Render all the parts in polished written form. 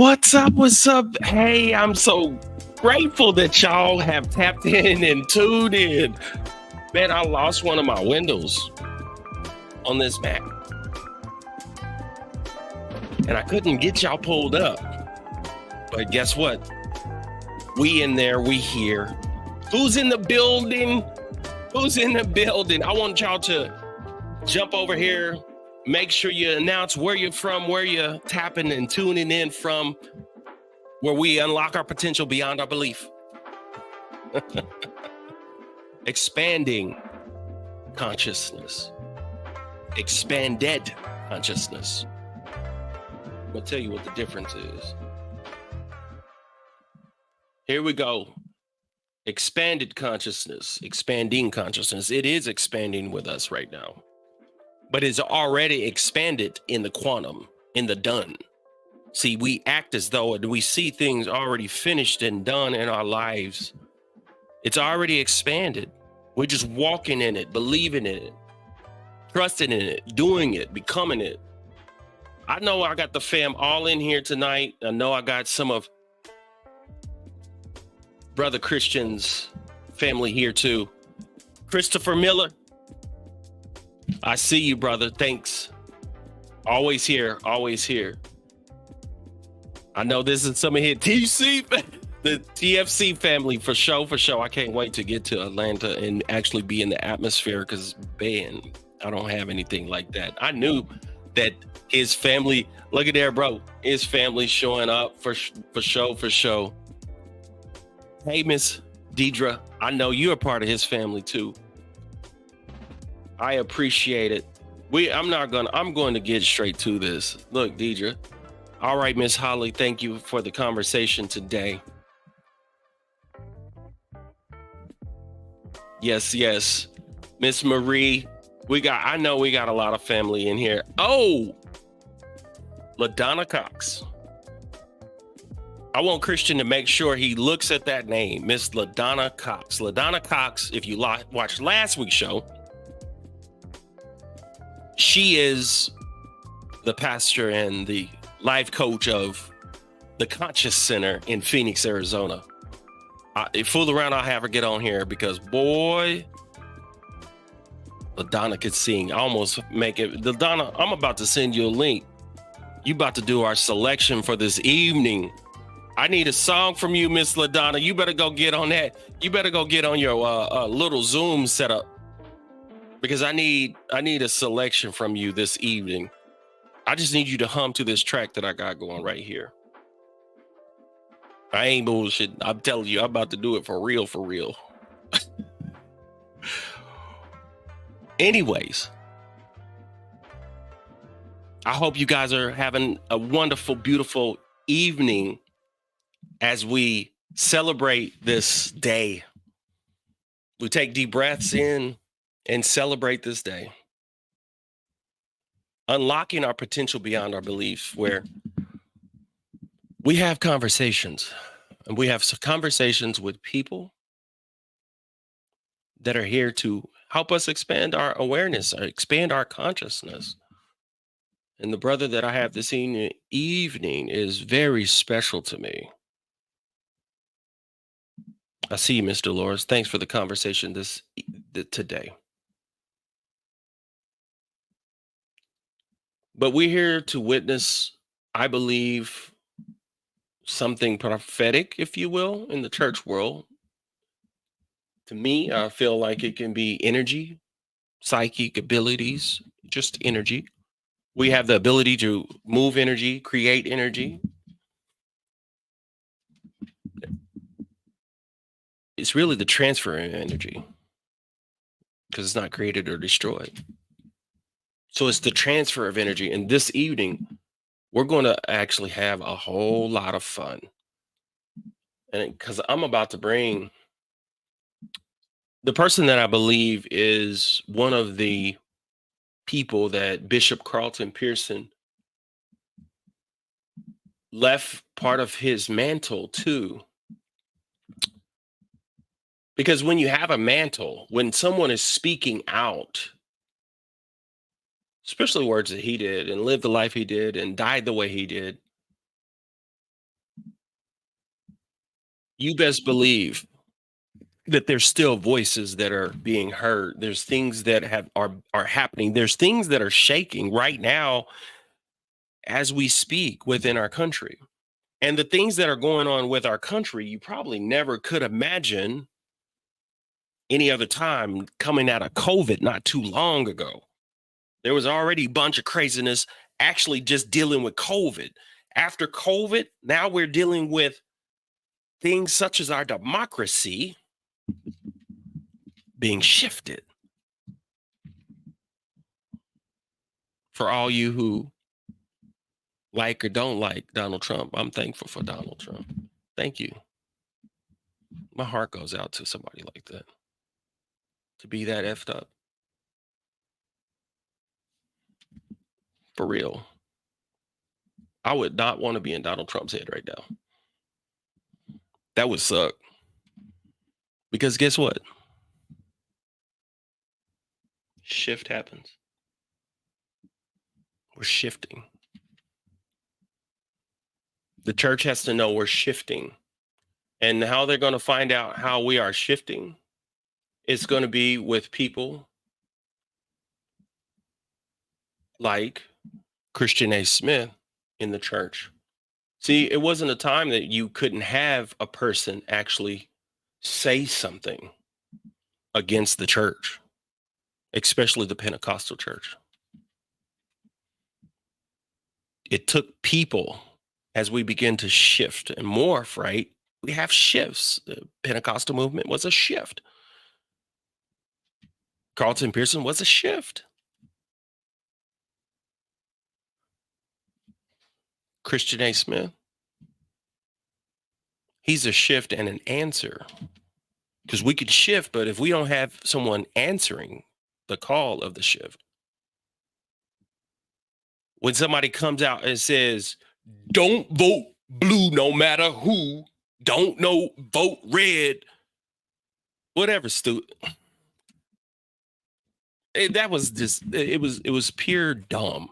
What's up? What's up? Hey, I'm so grateful that y'all have tapped in and tuned in. Man, I lost one of my windows on this Mac, and I couldn't get y'all pulled up. But guess what? We in there, we here. Who's in the building? Who's in the building? I want y'all to jump over here. Make sure you announce where you're from, where you're tapping and tuning in from, where we unlock our potential beyond our belief. Expanding consciousness. Expanded consciousness. I'm going to tell you what the difference is. Here we go. Expanded consciousness, expanding consciousness. It is expanding with us right now, but it's already expanded in the quantum, in the done. See, we act as though we see things already finished and done in our lives. It's already expanded. We're just walking in it, believing in it, trusting in it, doing it, becoming it. I know I got the fam all in here tonight. I know I got some of Brother Kristian's family here too. Christopher Miller, I see you, brother. Thanks. Always here, always here. I know this is some of his TC, the TFC family for sure, for sure. I can't wait to get to Atlanta and actually be in the atmosphere because, man, I don't have anything like that. I knew that his family, look at there, bro. His family showing up for sure, for sure. Hey, Miss Deidre, I know you're a part of his family too. I appreciate it. I'm going to get straight to this. Look, Deidre. All right, Miss Holly, thank you for the conversation today. Yes, yes. Miss Marie, I know we got a lot of family in here. Oh, LaDonna Cox. I want Kristian to make sure he looks at that name, Miss LaDonna Cox. LaDonna Cox, if you watched last week's show, she is the pastor and the life coach of the Conscious Center in Phoenix, Arizona. Fool around, I'll have her get on here because, boy, LaDonna could sing. I almost make it. LaDonna, I'm about to send you a link. You about to do our selection for this evening. I need a song from you, Miss LaDonna. You better go get on that. You better go get on your little Zoom setup because I need a selection from you this evening. I just need you to hum to this track that I got going right here. I ain't bullshit. I'm telling you, I'm about to do it for real, for real. Anyways, I hope you guys are having a wonderful, beautiful evening as we celebrate this day. We take deep breaths in and celebrate this day. Unlocking our potential beyond our beliefs, where we have conversations, and we have conversations with people that are here to help us expand our awareness, or expand our consciousness. And the brother that I have this evening is very special to me. I see you, Mr. Dolores. Thanks for the conversation today. But we're here to witness, I believe, something prophetic, if you will, in the church world. To me, I feel like it can be energy, psychic abilities, just energy. We have the ability to move energy, create energy. It's really the transfer of energy because it's not created or destroyed. So it's the transfer of energy. And this evening, we're going to actually have a whole lot of fun. And because I'm about to bring the person that I believe is one of the people that Bishop Carlton Pearson left part of his mantle to. Because when you have a mantle, when someone is speaking out, especially words that he did and lived the life he did and died the way he did, you best believe that there's still voices that are being heard. There's things that are happening. There's things that are shaking right now as we speak within our country. And the things that are going on with our country, you probably never could imagine any other time coming out of COVID not too long ago. There was already a bunch of craziness actually just dealing with COVID. After COVID, now we're dealing with things such as our democracy being shifted. For all you who like or don't like Donald Trump, I'm thankful for Donald Trump. Thank you. My heart goes out to somebody like that. To be that effed up. For real. I would not want to be in Donald Trump's head right now. That would suck. Because guess what? Shift happens. We're shifting. The church has to know we're shifting. And how they're going to find out how we are shifting, it's going to be with people like Kristian A Smith in the church. See, it wasn't a time that you couldn't have a person actually say something against the church, especially the Pentecostal church. It took people as we begin to shift and morph, right? We have shifts. The Pentecostal movement was a shift. Carlton Pearson was a shift. Kristian A Smith, he's a shift and an answer. Because we could shift, but if we don't have someone answering the call of the shift, when somebody comes out and says, don't vote blue no matter who, don't know, vote red, whatever, that was just, it was pure dumb.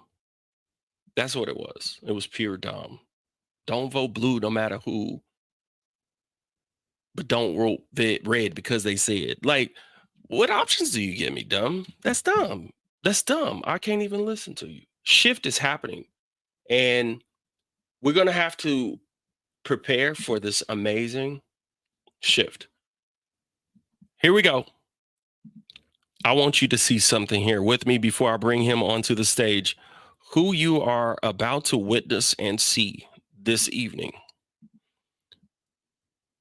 That's what it was. It was pure dumb. Don't vote blue no matter who, but don't vote red because they said. Like, what options do you give me, dumb? That's dumb. That's dumb. I can't even listen to you. Shift is happening. And we're going to have to prepare for this amazing shift. Here we go. I want you to see something here with me before I bring him onto the stage. Who you are about to witness and see this evening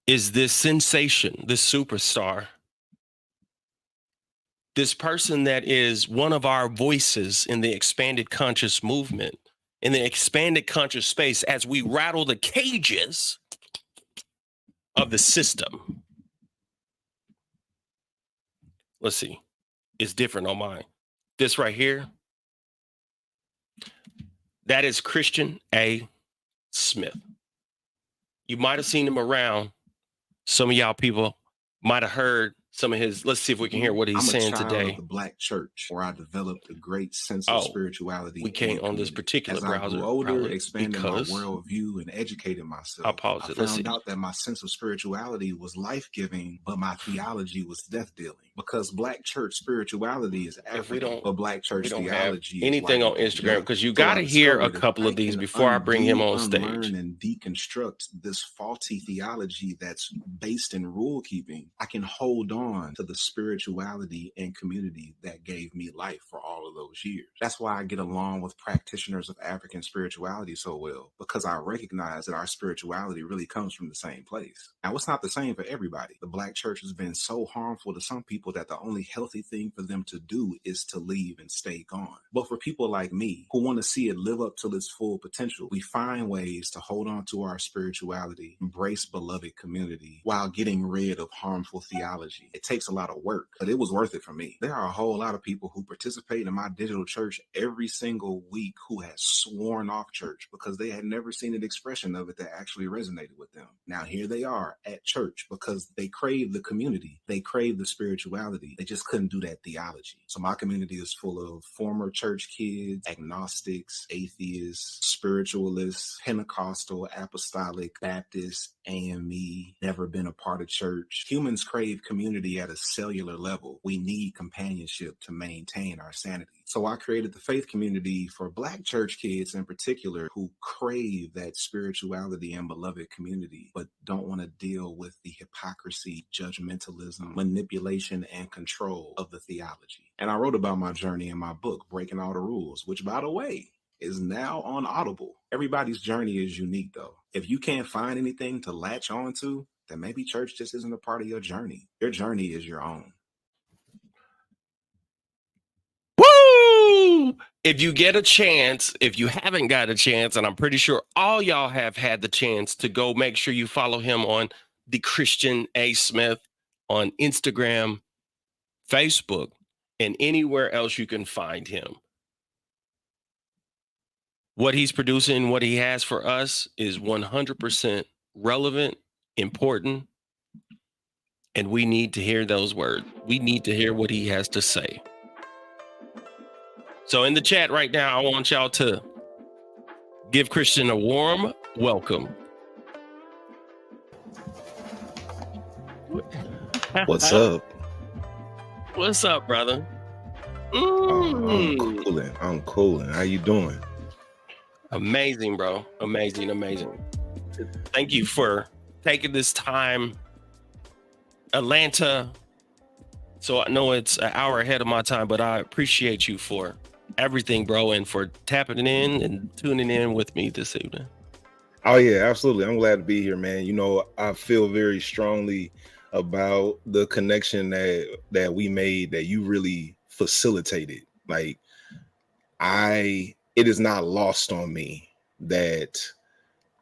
is this sensation, this superstar, this person that is one of our voices in the expanded conscious movement, in the expanded conscious space as we rattle the cages of the system. Let's see. It's different on mine. This right here, that is Kristian A Smith. You might have seen him around. Some of y'all people might have heard some of his. Let's see if we can hear what he's saying today. Of the Black church, where I developed a great sense of spirituality. We can't on this particular browser. As I grew older, expanded my worldview and educated myself. I'll pause it. I found out that my sense of spirituality was life-giving, but my theology was death-dealing. Because Black church spirituality is African, but Black church theology anything on Instagram, because you got to hear a couple of these before I bring him on stage. Learn and deconstruct this faulty theology that's based in rule keeping. I can hold on to the spirituality and community that gave me life for all of those years. That's why I get along with practitioners of African spirituality so well, because I recognize that our spirituality really comes from the same place. Now, it's not the same for everybody. The Black church has been so harmful to some people that the only healthy thing for them to do is to leave and stay gone. But for people like me who want to see it live up to its full potential, we find ways to hold on to our spirituality, embrace beloved community, while getting rid of harmful theology. It takes a lot of work, but it was worth it for me. There are a whole lot of people who participate in my digital church every single week who had sworn off church because they had never seen an expression of it that actually resonated with them. Now here they are at church because they crave the community, they crave the spirituality, spirituality. They just couldn't do that theology. So my community is full of former church kids, agnostics, atheists, spiritualists, Pentecostal, apostolic, Baptist, AME, never been a part of church. Humans crave community at a cellular level. We need companionship to maintain our sanity. So I created the faith community for Black church kids in particular who crave that spirituality and beloved community, but don't want to deal with the hypocrisy, judgmentalism, manipulation, and control of the theology. And I wrote about my journey in my book, Breaking All the Rules, which, by the way, is now on Audible. Everybody's journey is unique, though. If you can't find anything to latch on to, then maybe church just isn't a part of your journey. Your journey is your own. Woo! If you get a chance, if you haven't got a chance, and I'm pretty sure all y'all have had the chance to go, make sure you follow him on the Kristian A Smith on Instagram, Facebook, and anywhere else you can find him. What he's producing, what he has for us is 100% relevant, important, and we need to hear those words. We need to hear what he has to say. So in the chat right now, I want y'all to give Kristian a warm welcome. What's up? What's up, brother? I'm cooling. How you doing? Amazing, bro. Amazing. Thank you for taking this time. Atlanta. So I know it's an hour ahead of my time, but I appreciate you for everything, bro, and for tapping in and tuning in with me this evening. Oh yeah, absolutely. I'm glad to be here, man. You know, I feel very strongly about the connection that we made, that you really facilitated. Like, it is not lost on me that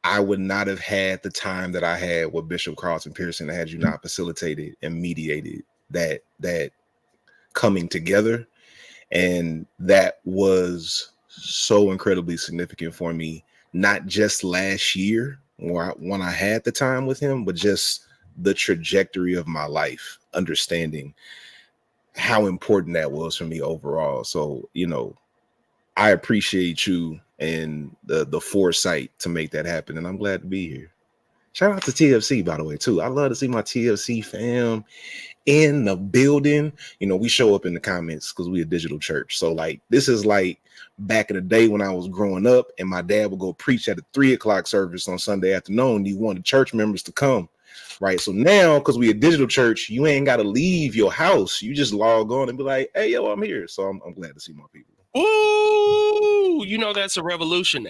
I would not have had the time that I had with Bishop Carlton Pearson had you not facilitated and mediated that coming together. And that was so incredibly significant for me, not just last year when I had the time with him, but just the trajectory of my life, understanding how important that was for me overall. So, you know, I appreciate you and the foresight to make that happen. And I'm glad to be here. Shout out to TFC, by the way, too. I love to see my TFC fam in the building. You know, we show up in the comments because we a digital church. So like, this is like back in the day when I was growing up and my dad would go preach at a 3:00 service on Sunday afternoon. He wanted church members to come. Right. So now, because we a digital church, you ain't got to leave your house. You just log on and be like, hey, yo, I'm here. So I'm glad to see more people. Ooh, you know, that's a evolution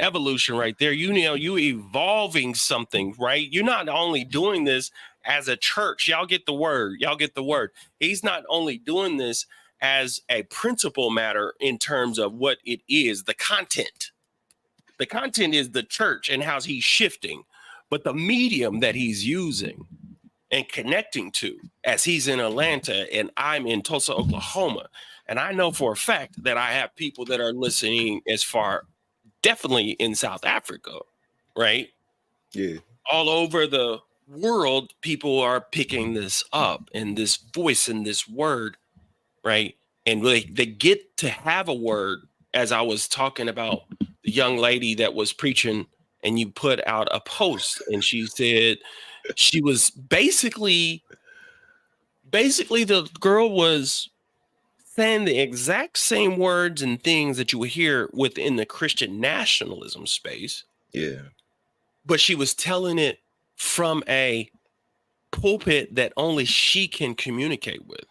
right there. You know, you evolving something, right? You're not only doing this as a church. Y'all get the word. He's not only doing this as a principal matter in terms of what it is, the content. The content is the church and how he's shifting, but the medium that he's using and connecting to, as he's in Atlanta and I'm in Tulsa, Oklahoma. And I know for a fact that I have people that are listening as far, definitely in South Africa, right? Yeah. All over the world, people are picking this up and this voice and this word, right? And they get to have a word, as I was talking about the young lady that was preaching, and you put out a post and she said she was basically the girl was saying the exact same words and things that you would hear within the Christian nationalism space. Yeah. But she was telling it from a pulpit that only she can communicate with.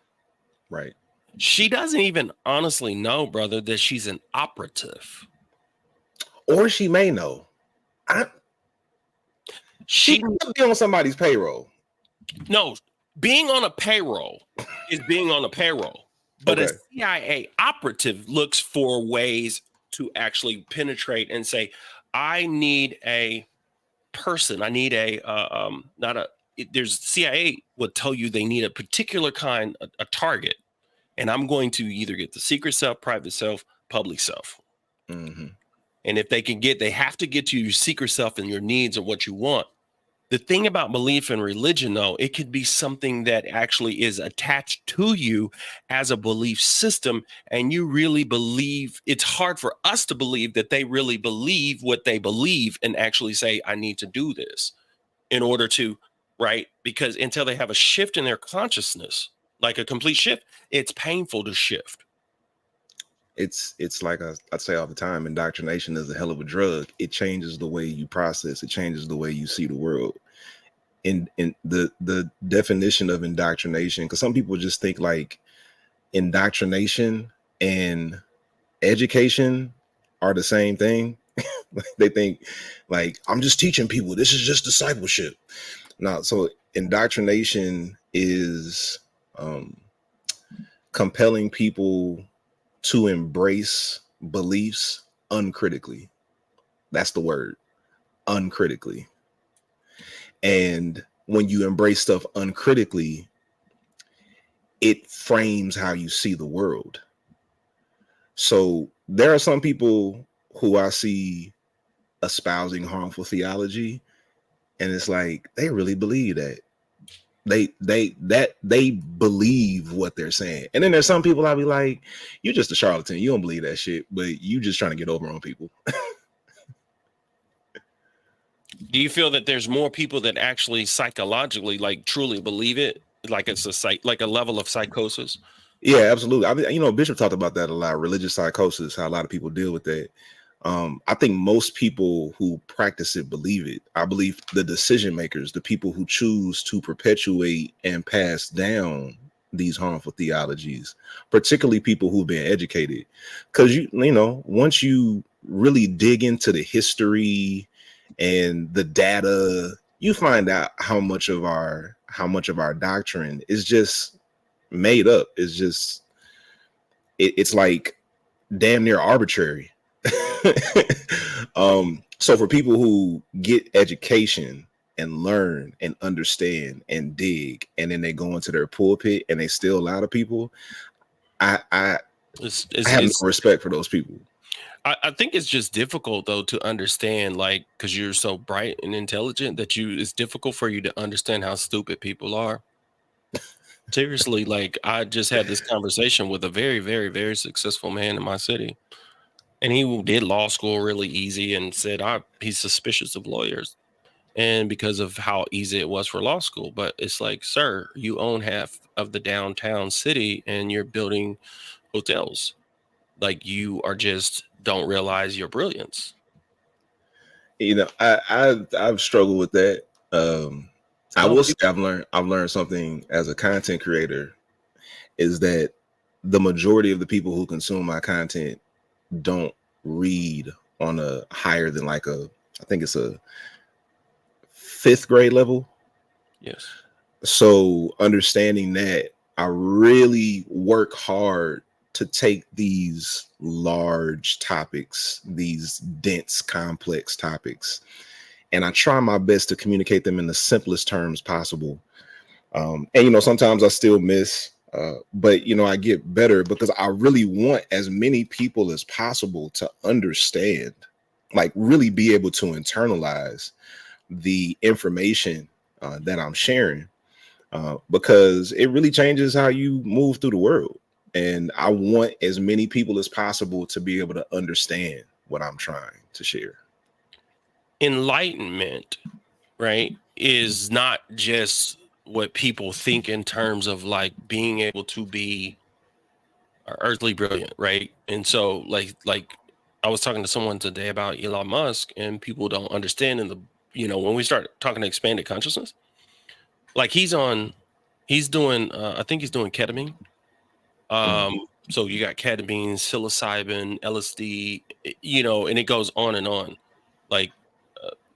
Right. She doesn't even honestly know, brother, that she's an operative. Or she may know. She could be on somebody's payroll. No, being on a payroll is being on a payroll. But a CIA operative looks for ways to actually penetrate and say, I need a person. I need there's CIA would tell you they need a particular kind, a target. And I'm going to either get the secret self, private self, public self. Mm-hmm. And if they have to get to your secret self and your needs and what you want. The thing about belief in religion, though, it could be something that actually is attached to you as a belief system. And you really believe, it's hard for us to believe that they really believe what they believe and actually say, I need to do this in order to, right? Because until they have a shift in their consciousness, like a complete shift, it's painful to shift. It's like I say all the time, indoctrination is a hell of a drug. It changes the way you process, it changes the way you see the world. In the definition of indoctrination, because some people just think like indoctrination and education are the same thing. They think like, I'm just teaching people, this is just discipleship. No, so indoctrination is compelling people to embrace beliefs uncritically. That's the word, uncritically. And when you embrace stuff uncritically, it frames how you see the world. So there are some people who I see espousing harmful theology, and it's like they really believe that. They believe what they're saying. And then there's some people I'll be like, you're just a charlatan. You don't believe that shit, but you just trying to get over on people. Do you feel that there's more people that actually psychologically like truly believe it? Like it's like a level of psychosis? Yeah, absolutely. I mean, Bishop talked about that a lot, religious psychosis, how a lot of people deal with that. I think most people who practice it believe it. I believe the decision makers, the people who choose to perpetuate and pass down these harmful theologies, particularly people who've been educated, because you know, once you really dig into the history and the data, you find out how much of our doctrine is just made up. It's just it's like damn near arbitrary. So for people who get education and learn and understand and dig, and then they go into their pulpit and they still lie to people, I have no respect for those people. I think it's just difficult though to understand, like, because you're so bright and intelligent that it's difficult for you to understand how stupid people are. Seriously, like I just had this conversation with a very, very, very successful man in my city. And he did law school really easy and said he's suspicious of lawyers. And because of how easy it was for law school. But it's like, sir, you own half of the downtown city and you're building hotels. Like you are just don't realize your brilliance. You know, I've struggled with that. I will say I've learned something as a content creator, is that the majority of the people who consume my content don't read on a higher than like I think it's a 5th grade level. Yes. So understanding that, I really work hard to take these large topics, these dense, complex topics, and I try my best to communicate them in the simplest terms possible. And, you know, sometimes I still miss, but, you know, I get better because I really want as many people as possible to understand, like really be able to internalize the information that I'm sharing, because it really changes how you move through the world. And I want as many people as possible to be able to understand what I'm trying to share. Enlightenment, right, is not just what people think in terms of like being able to be earthly brilliant, right? And so like I was talking to someone today about Elon Musk, and people don't understand when we start talking to expanded consciousness, like he's doing I think he's doing ketamine. So you got ketamine, psilocybin, LSD, and it goes on and on. Like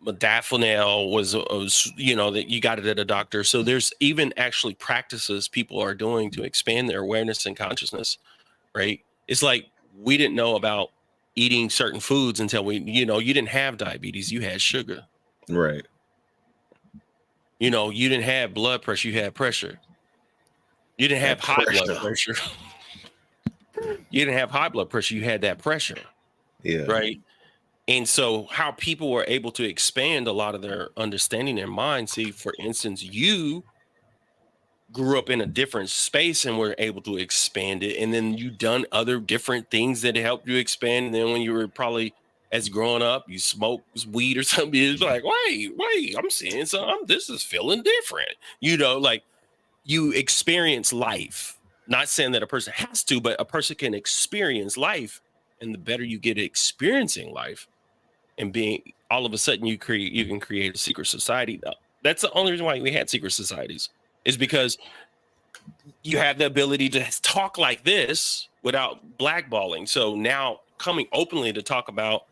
modafinil was that you got it at a doctor. So there's even actually practices people are doing to expand their awareness and consciousness, right? It's like we didn't know about eating certain foods until you didn't have diabetes, you had sugar. Right. You didn't have blood pressure, you had pressure. You didn't have high blood pressure. You didn't have high blood pressure, you had that pressure. Yeah. Right. And so how people were able to expand a lot of their understanding and mind. See, for instance, you grew up in a different space and were able to expand it. And then you done other different things that helped you expand. And then when you were probably as growing up, you smoked weed or something. It's like, wait, I'm seeing something. This is feeling different. You know, like you experience life. Not saying that a person has to, but a person can experience life. And the better you get at experiencing life and being, all of a sudden you can create a secret society. That's the only reason why we had secret societies, is because you have the ability to talk like this without blackballing. So now coming openly to talk about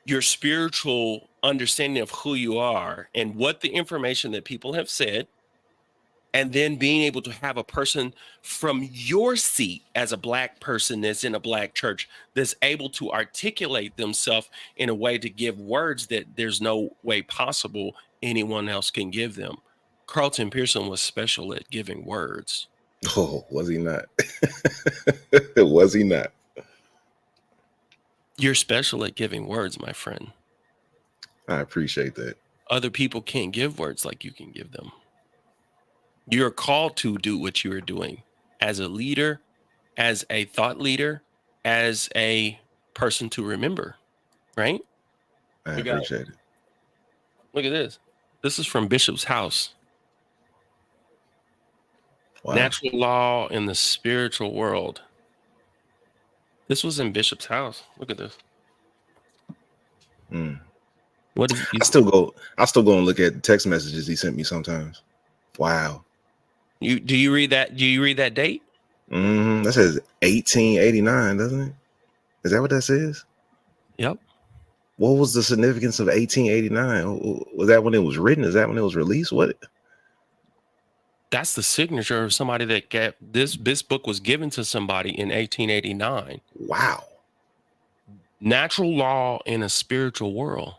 your spiritual understanding of who you are and what the information that people have said, and then being able to have a person from your seat as a Black person that's in a Black church that's able to articulate themselves in a way to give words that there's no way possible anyone else can give them. Carlton Pearson was special at giving words. Oh, was he not? Was he not? You're special at giving words, my friend. I appreciate that. Other people can't give words like you can give them. You're called to do what you are doing as a leader, as a thought leader, as a person to remember, right? I appreciate it. Look at this. This is from Bishop's house. Wow. Natural law in the spiritual world. This was in Bishop's house. Look at this. What is? I still go and look at the text messages he sent me sometimes. Wow. Do you read that? Do you read that date? That says 1889, doesn't it? Is that what that says? Yep. What was the significance of 1889? Was that when it was written? Is that when it was released? What? That's the signature of somebody that got this book was given to somebody in 1889. Wow. Natural law in a spiritual world.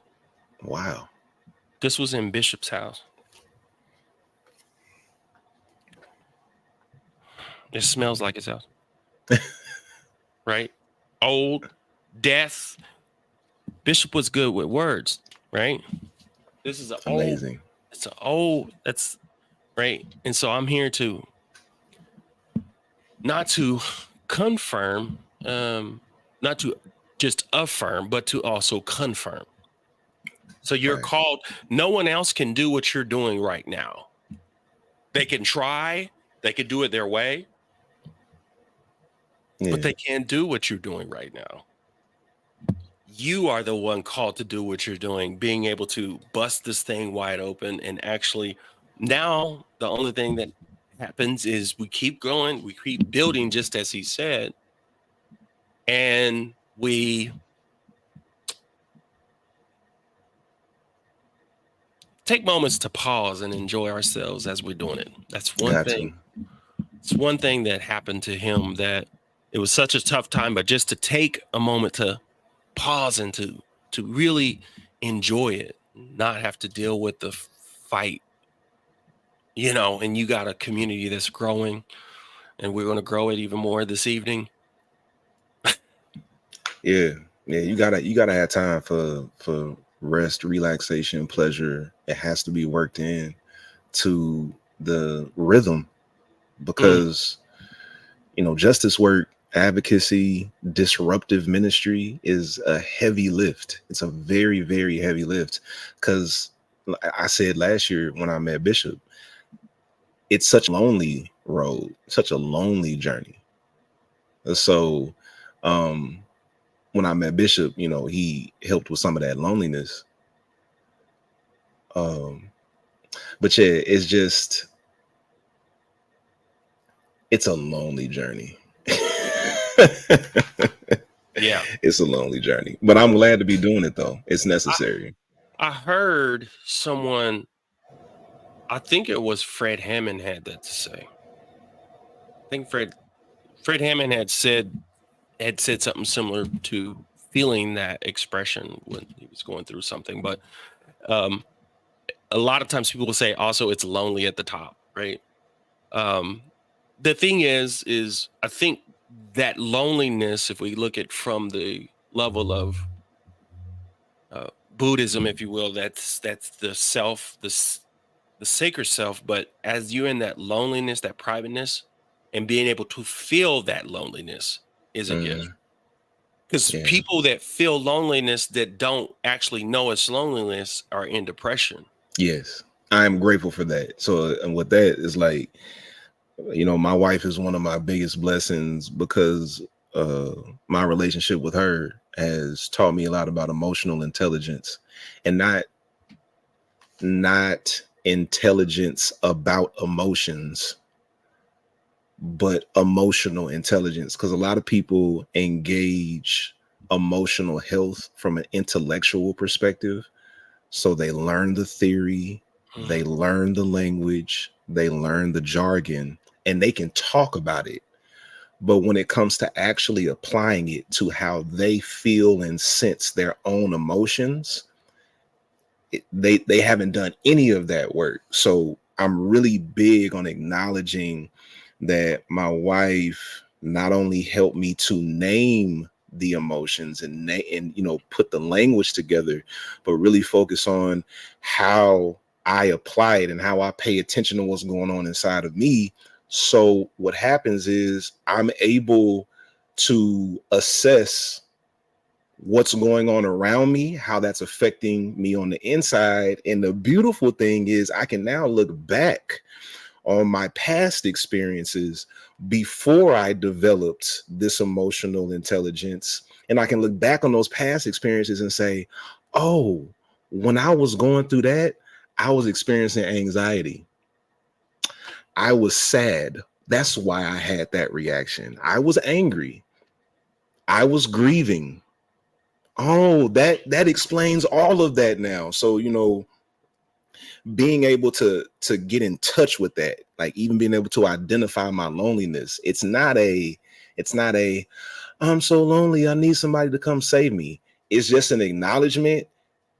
Wow. This was in Bishop's house. It smells like his house. Right? Old, death. Bishop was good with words, right? This is amazing. That's right. And so I'm here to not to confirm, not to just affirm, but to also confirm. So you're called, no one else can do what you're doing right now. They can try, they can do it their way, but they can't do what you're doing right now. You are the one called to do what you're doing, being able to bust this thing wide open. And actually now the only thing that happens is we keep growing, we keep building, just as he said, and we take moments to pause and enjoy ourselves as we're doing it. That's one thing. It's one thing that happened to him, that it was such a tough time, but just to take a moment to pause and to really enjoy it, not have to deal with the fight, you know. And you got a community that's growing, and we're going to grow it even more this evening. Yeah, you gotta have time for rest, relaxation, pleasure. It has to be worked in to the rhythm, because you know, justice work, advocacy, disruptive ministry is a heavy lift. It's a very, very heavy lift, because I said last year when I met Bishop, it's such a lonely road, such a lonely journey. So when I met Bishop, you know, he helped with some of that loneliness. But yeah, it's a lonely journey. Yeah, it's a lonely journey, but I'm glad to be doing it though. It's necessary. I heard someone, I think it was Fred Hammond, had that to say. I think Fred Hammond had said something similar to feeling that expression when he was going through something. But a lot of times people will say also it's lonely at the top, right? The thing is I think that loneliness, if we look at from the level of Buddhism, if you will. That's the self, the sacred self. But as you're in that loneliness, that privateness, and being able to feel that loneliness is a gift. Because Yeah. people that feel loneliness that don't actually know it's loneliness are in depression. Yes. I'm grateful for that. So, and with that is like, you know, my wife is one of my biggest blessings because my relationship with her has taught me a lot about emotional intelligence, and not intelligence about emotions, but emotional intelligence. Because a lot of people engage emotional health from an intellectual perspective. So they learn the theory, they learn the language, they learn the jargon, and they can talk about it. But when it comes to actually applying it to how they feel and sense their own emotions, they haven't done any of that work. So I'm really big on acknowledging that my wife not only helped me to name the emotions and you know, put the language together, but really focus on how I apply it and how I pay attention to what's going on inside of me. So what happens is I'm able to assess what's going on around me, how that's affecting me on the inside. And the beautiful thing is I can now look back on my past experiences before I developed this emotional intelligence. And I can look back on those past experiences and say, oh, when I was going through that, I was experiencing anxiety. I was sad. That's why I had that reaction. I was angry. I was grieving. Oh, that explains all of that now. So, you know, being able to get in touch with that, like even being able to identify my loneliness. It's not a I'm so lonely, I need somebody to come save me. It's just an acknowledgement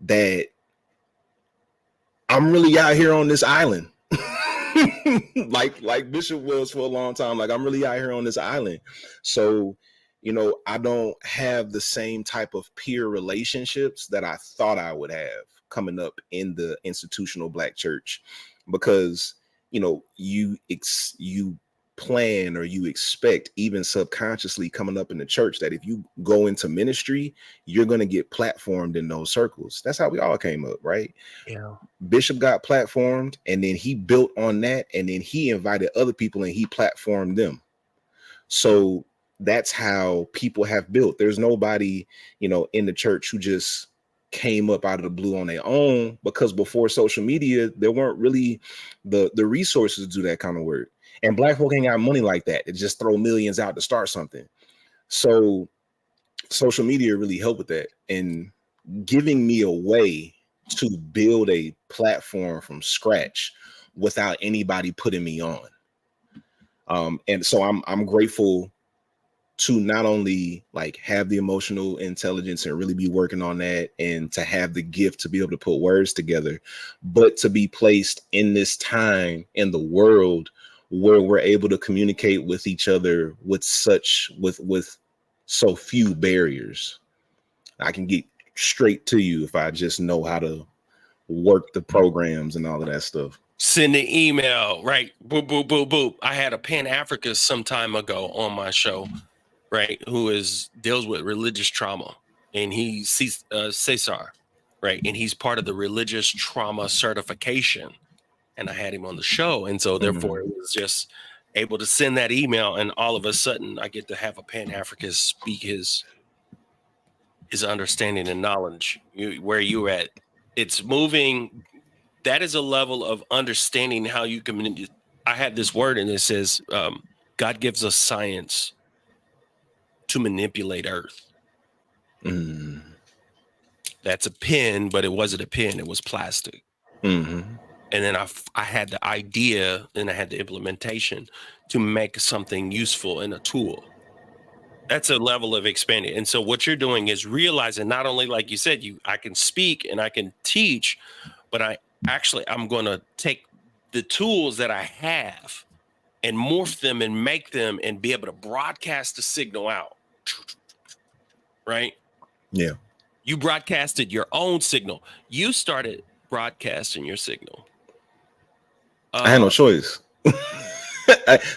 that I'm really out here on this island. like Bishop was for a long time. Like, I'm really out here on this island. So, you know, I don't have the same type of peer relationships that I thought I would have coming up in the institutional Black church, because, you know, you plan or you expect, even subconsciously coming up in the church, that if you go into ministry, you're going to get platformed in those circles. That's how we all came up, right? Yeah. Bishop got platformed, and then he built on that, and then he invited other people and he platformed them. So that's how people have built. There's nobody, you know, in the church who just came up out of the blue on their own, because before social media, there weren't really the resources to do that kind of work. And Black folk ain't got money like that to just throw millions out to start something. So social media really helped with that, and giving me a way to build a platform from scratch without anybody putting me on. And so I'm grateful to not only like have the emotional intelligence and really be working on that, and to have the gift to be able to put words together, but to be placed in this time in the world where we're able to communicate with each other with so few barriers. I can get straight to you if I just know how to work the programs and all of that stuff. Send an email, right? Boop, boop, boop, boop. I had a Pan-Africanist some time ago on my show, right, who deals with religious trauma, and he's Cesar, right, and he's part of the religious trauma certification, and I had him on the show, and so therefore it was just able to send that email, and all of a sudden I get to have a Pan-Africanist speak his understanding and knowledge. Where you at, it's moving. That is a level of understanding how you can. I had this word, and it says, God gives us science to manipulate Earth. That's a pen, but it wasn't a pen. It was plastic. And then I had the idea, and I had the implementation to make something useful in a tool. That's a level of expanding. And so what you're doing is realizing, not only, like you said, I can speak and I can teach, but I'm going to take the tools that I have and morph them and make them and be able to broadcast the signal out. Right? Yeah. You broadcasted your own signal. You started broadcasting your signal. I had no choice.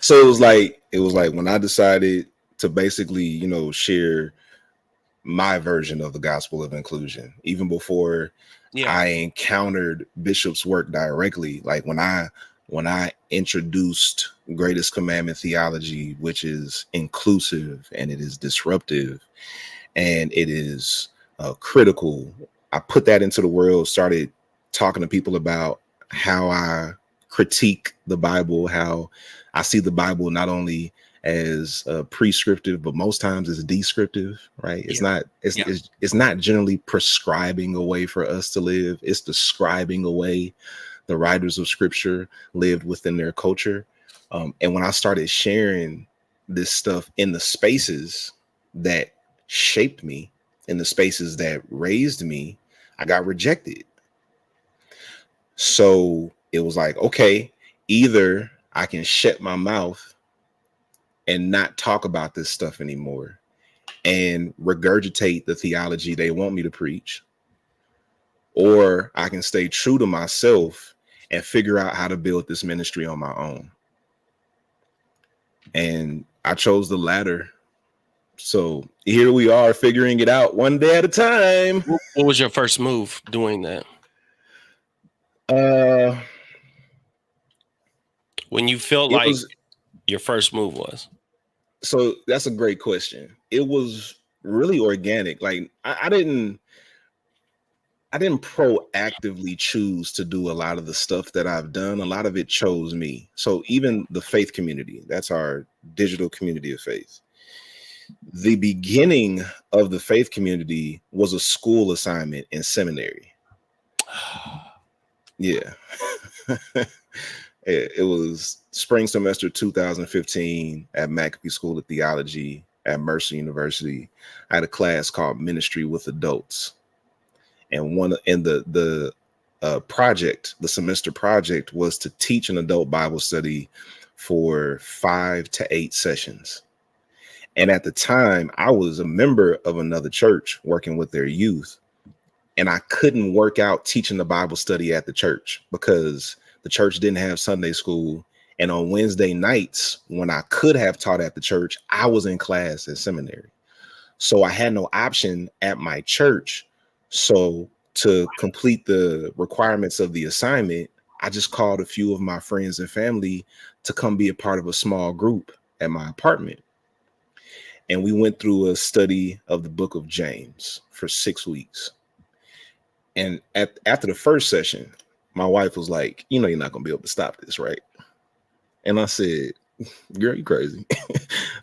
So it was like when I decided to basically, share my version of the gospel of inclusion, even before I encountered Bishop's work directly. Like when I introduced greatest commandment theology, which is inclusive and it is disruptive and it is critical, I put that into the world, started talking to people about how I critique the Bible, how I see the Bible not only as prescriptive, but most times it's descriptive, right? It's not generally prescribing a way for us to live. It's describing a way the writers of scripture lived within their culture. And when I started sharing this stuff in the spaces that shaped me, in the spaces that raised me, I got rejected. So it was like, okay, either I can shut my mouth and not talk about this stuff anymore and regurgitate the theology they want me to preach, or I can stay true to myself and figure out how to build this ministry on my own. And I chose the latter. So here we are, figuring it out one day at a time. What was your first move doing that? When you felt like your first move was? So that's a great question. It was really organic. Like I didn't proactively choose to do a lot of the stuff that I've done. A lot of it chose me. So even the faith community, that's our digital community of faith. The beginning of the faith community was a school assignment in seminary. Yeah. It was spring semester 2015 at McAfee School of Theology at Mercer University. I had a class called Ministry with Adults. And the project, the semester project, was to teach an adult Bible study for 5 to 8 sessions. And at the time, I was a member of another church working with their youth. And I couldn't work out teaching the Bible study at the church because the church didn't have Sunday school. And on Wednesday nights, when I could have taught at the church, I was in class at seminary. So I had no option at my church. So to complete the requirements of the assignment, I just called a few of my friends and family to come be a part of a small group at my apartment. And we went through a study of the book of James for 6 weeks. And after the first session, my wife was like, you're not going to be able to stop this, right? And I said, girl, you crazy.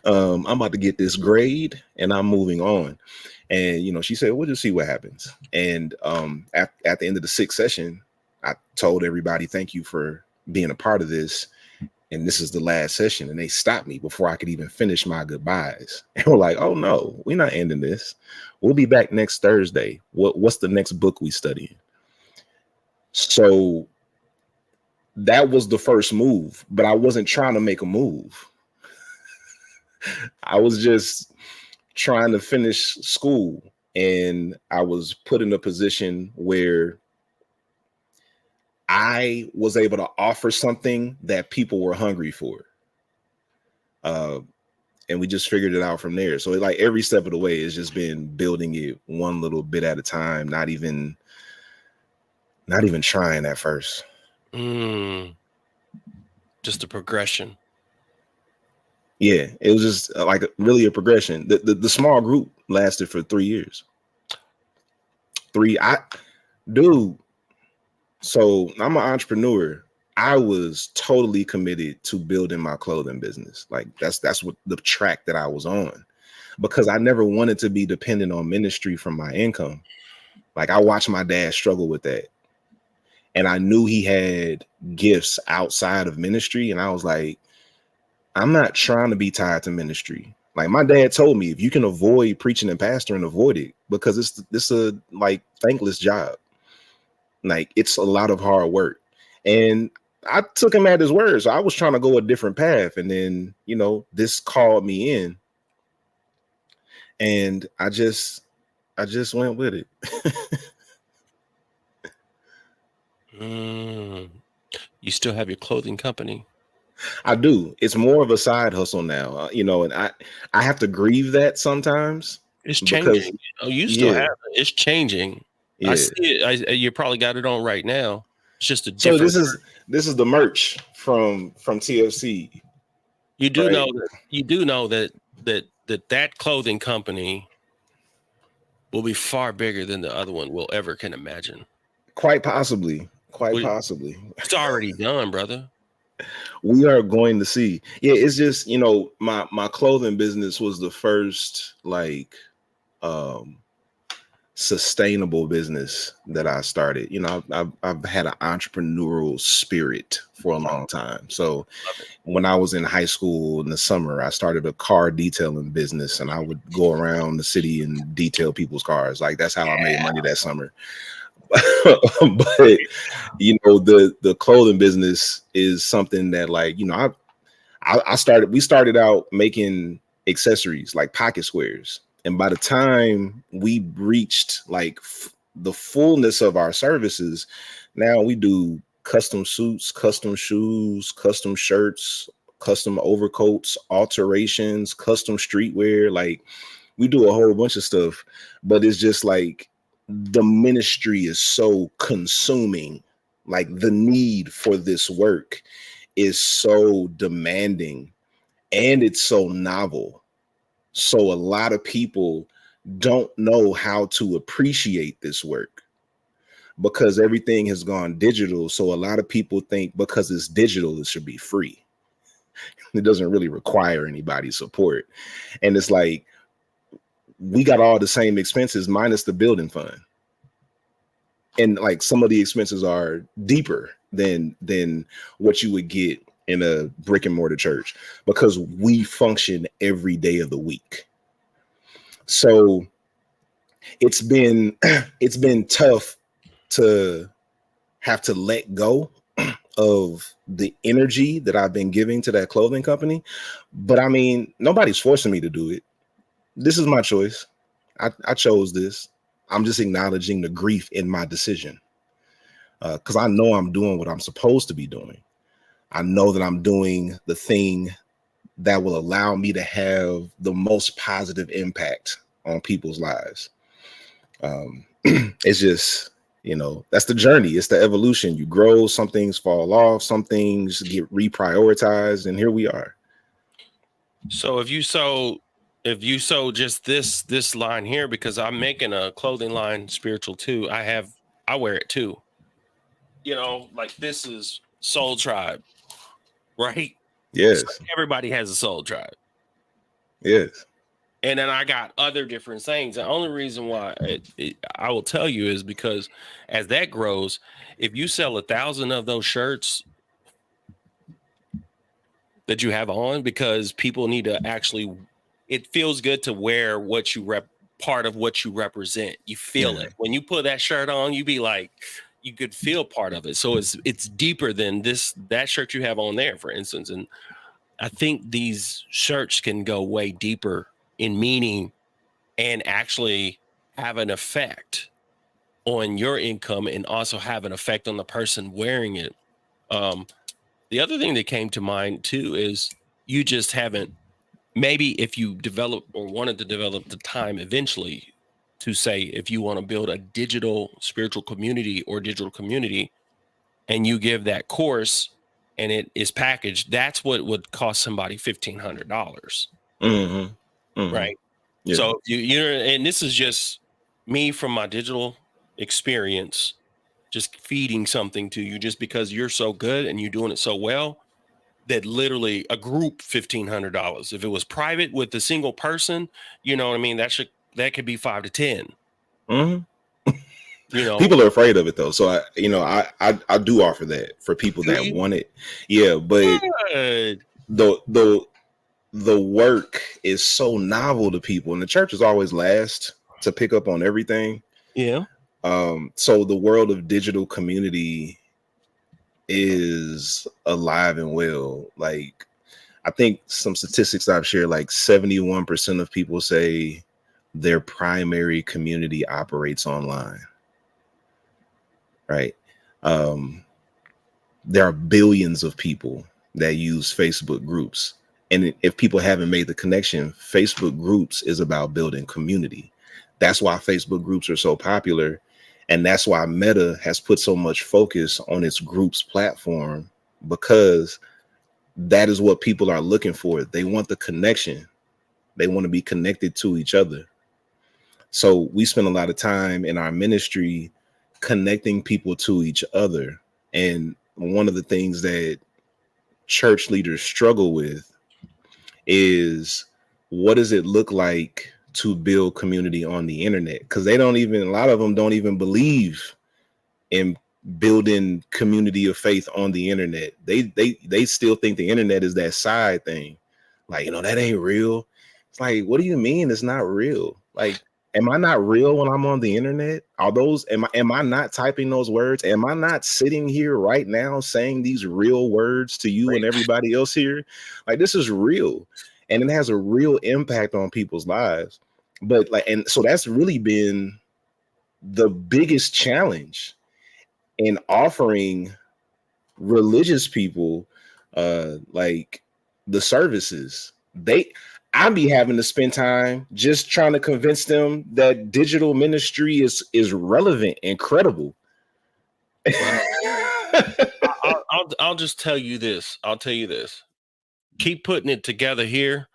I'm about to get this grade and I'm moving on. And, she said, we'll just see what happens. And at the end of the 6th session, I told everybody, thank you for being a part of this. And this is the last session. And they stopped me before I could even finish my goodbyes. And we're like, oh, no, we're not ending this. We'll be back next Thursday. What's the next book we study? So that was the first move, but I wasn't trying to make a move. I was just trying to finish school, and I was put in a position where I was able to offer something that people were hungry for. And we just figured it out from there. So like every step of the way has just been building it one little bit at a time, not even trying at first. Just a progression. Yeah, it was just like really a progression. The small group lasted for 3 years. So I'm an entrepreneur. I was totally committed to building my clothing business. Like that's what the track that I was on, because I never wanted to be dependent on ministry from my income. Like I watched my dad struggle with that. And I knew he had gifts outside of ministry. And I was like, I'm not trying to be tied to ministry. Like my dad told me, if you can avoid preaching and pastoring, avoid it, because it's a like thankless job. Like it's a lot of hard work. And I took him at his word. So I was trying to go a different path. And then, this called me in. And I just I just went with it. You still have your clothing company? I do. It's more of a side hustle now, and I have to grieve that sometimes It's because changing. Oh, you still yeah, have it. It's changing. I yeah. see it. You probably got it on right now. It's just a So different. this is the merch from TFC, You do right? know that. You do know that clothing company will be far bigger than the other one will ever can imagine. Quite possibly. Quite We- possibly. It's already done, brother. We are going to see. Yeah, it's just, my clothing business was the first like um sustainable business that I started. I've had an entrepreneurial spirit for a long time. So Love it. when I was in high school in the summer, I started a car detailing business, and I would go around the city and detail people's cars. Like that's how I made money that summer. But the clothing business is something that, like, we started out making accessories like pocket squares, and by the time we reached like the fullness of our services, now we do custom suits, custom shoes, custom shirts, custom overcoats, alterations, custom streetwear. Like, we do a whole bunch of stuff, but it's just like the ministry is so consuming. Like, the need for this work is so demanding, and it's so novel. So a lot of people don't know how to appreciate this work because everything has gone digital. So a lot of people think because it's digital, it should be free. It doesn't really require anybody's support. And it's like, we got all the same expenses minus the building fund. And like, some of the expenses are deeper than what you would get in a brick and mortar church because we function every day of the week. So it's been it's been tough to have to let go of the energy that I've been giving to that clothing company. But I mean, nobody's forcing me to do it. This is my choice. I chose this. I'm just acknowledging the grief in my decision because I know I'm doing what I'm supposed to be doing. I know that I'm doing the thing that will allow me to have the most positive impact on people's lives. It's just, that's the journey. It's the evolution. You grow, some things fall off, some things get reprioritized, and here we are. So if you sold just this line here, because I'm making a clothing line, spiritual too. I wear it too. Like, this is Soul Tribe, right? So Yes. everybody has a Soul Tribe. Yes. And then I got other different things. The only reason why I will tell you is because as that grows, if you sell 1,000 of those shirts that you have on, because people need to actually, it feels good to wear what you part of what you represent. You feel Yeah. it when you put that shirt on. You be like, you could feel part of it. So it's deeper than that shirt you have on there, for instance. And I think these shirts can go way deeper in meaning and actually have an effect on your income and also have an effect on the person wearing it. The other thing that came to mind too is you just haven't, maybe if you develop or wanted to develop the time eventually to say, if you want to build a digital spiritual community or digital community and you give that course and it is packaged, that's what would cost somebody $1,500. Mm-hmm. Mm-hmm. Right. Yeah. So and this is just me from my digital experience, just feeding something to you just because you're so good and you're doing it so well that literally a group $1,500. If it was private with a single person, you know what I mean? That could be 5 to 10. Mm-hmm. People are afraid of it though. So I do offer that for people that want it. Yeah, but Good. the work is so novel to people, and the church is always last to pick up on everything. Yeah. So the world of digital community is alive and well. Like, I think some statistics I've shared, like 71% of people say their primary community operates online, right? There are billions of people that use Facebook groups. And if people haven't made the connection, Facebook groups is about building community. That's why Facebook groups are so popular. And that's why Meta has put so much focus on its groups platform, because that is what people are looking for. They want the connection. They want to be connected to each other. So we spend a lot of time in our ministry connecting people to each other. And one of the things that church leaders struggle with is, what does it look like to build community on the internet? Because a lot of them don't even believe in building community of faith on the internet. They still think the internet is that side thing. Like, that ain't real. It's like, what do you mean it's not real? Like, am I not real when I'm on the internet? Am I not typing those words? Am I not sitting here right now saying these real words to you and everybody else here? Like, this is real. And it has a real impact on people's lives. But and so that's really been the biggest challenge in offering religious people like the services. I'd be having to spend time just trying to convince them that digital ministry is relevant and credible. I'll just tell you this. I'll tell you this. Keep putting it together here,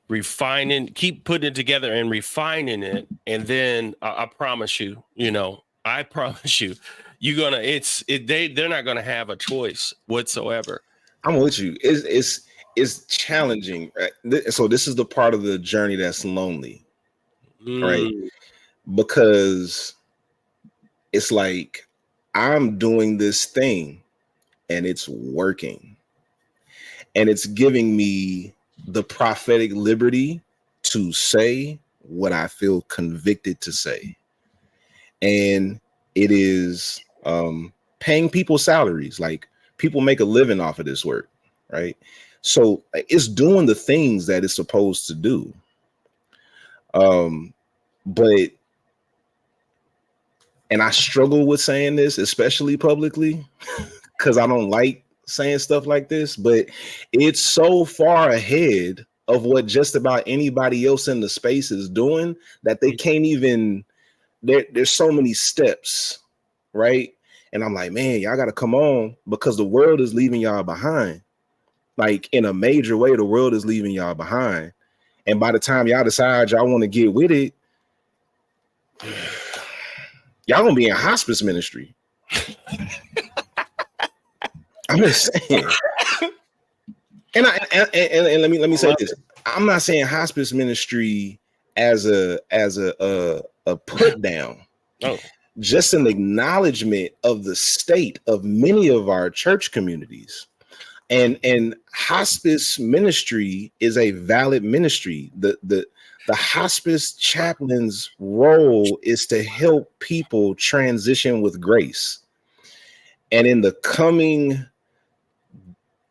refining, keep putting it together and refining it. And then I promise you, you're gonna, they're not gonna have a choice whatsoever. I'm with you. It's challenging. Right? So this is the part of the journey that's lonely, right? Because it's like, I'm doing this thing and it's working, and it's giving me the prophetic liberty to say what I feel convicted to say. And it is paying people salaries. Like, people make a living off of this work, right? So it's doing the things that it's supposed to do. But I struggle with saying this, especially publicly, because I don't like saying stuff like this, but it's so far ahead of what just about anybody else in the space is doing that they can't even, there's so many steps, right? And I'm like, man, y'all got to come on, because the world is leaving y'all behind. Like, in a major way, the world is leaving y'all behind. And by the time y'all decide y'all want to get with it, y'all gonna be in hospice ministry. I'm just saying. And let me say this. I'm not saying hospice ministry as a put down. Oh. Just an acknowledgement of the state of many of our church communities. And hospice ministry is a valid ministry. The hospice chaplain's role is to help people transition with grace. And in the coming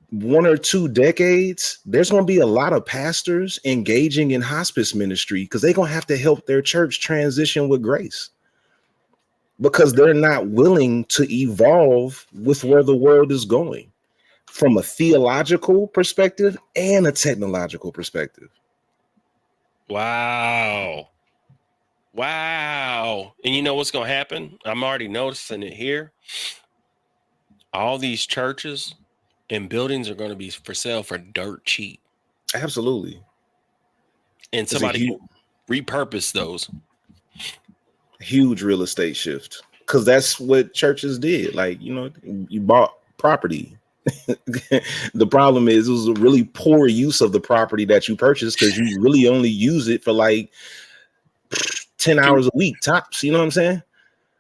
1 or 2 decades, there's going to be a lot of pastors engaging in hospice ministry, because they're going to have to help their church transition with grace, because they're not willing to evolve with where the world is going, from a theological perspective and a technological perspective. Wow. And you know what's going to happen? I'm already noticing it here. All these churches and buildings are going to be for sale for dirt cheap. Absolutely. And somebody will repurpose those. Huge real estate shift, because that's what churches did. Like, you bought property. The problem is, it was a really poor use of the property that you purchased, because you really only use it for like 10 hours a week tops. You know what I'm saying?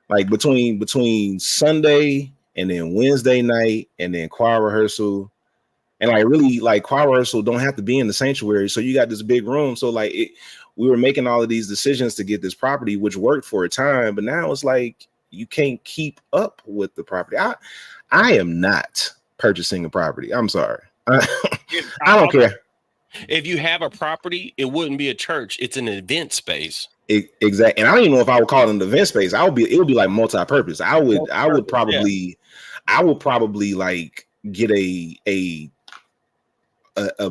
Like, between Sunday and then Wednesday night and then choir rehearsal, and like choir rehearsal don't have to be in the sanctuary, so you got this big room. So we were making all of these decisions to get this property, which worked for a time, but now it's like you can't keep up with the property. I am not purchasing a property. I'm sorry. I don't care. If you have a property, it wouldn't be a church. It's an event space. Exactly. And I don't even know if I would call it an event space. It would be like multi-purpose. I would probably like get a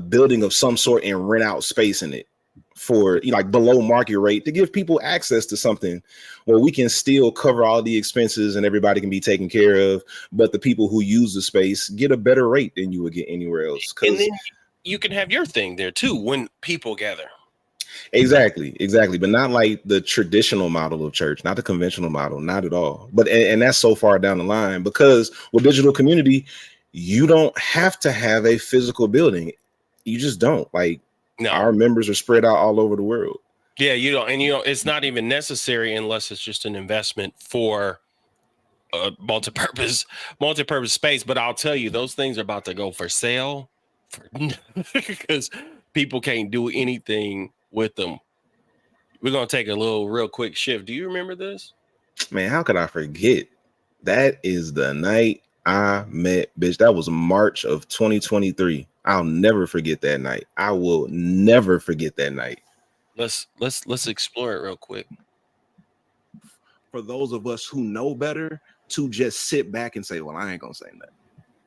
building of some sort and rent out space in it for like below market rate to give people access to something where we can still cover all the expenses and everybody can be taken care of, but the people who use the space get a better rate than you would get anywhere else. And then you can have your thing there too when people gather. Exactly. But not like the traditional model of church, not the conventional model, not at all. But and that's so far down the line, because with digital community, you don't have to have a physical building. You just don't. Like, no. Our members are spread out all over the world. Yeah, it's not even necessary unless it's just an investment for a multi-purpose space. But I'll tell you, those things are about to go for sale because people can't do anything with them. We're gonna take a real quick shift. Do you remember this? Man, how could I forget? That is the night I met bitch. That was March of 2023. I'll never forget that night. I will never forget that night. Let's explore it real quick. For those of us who know better, to just sit back and say, well, I ain't gonna say nothing.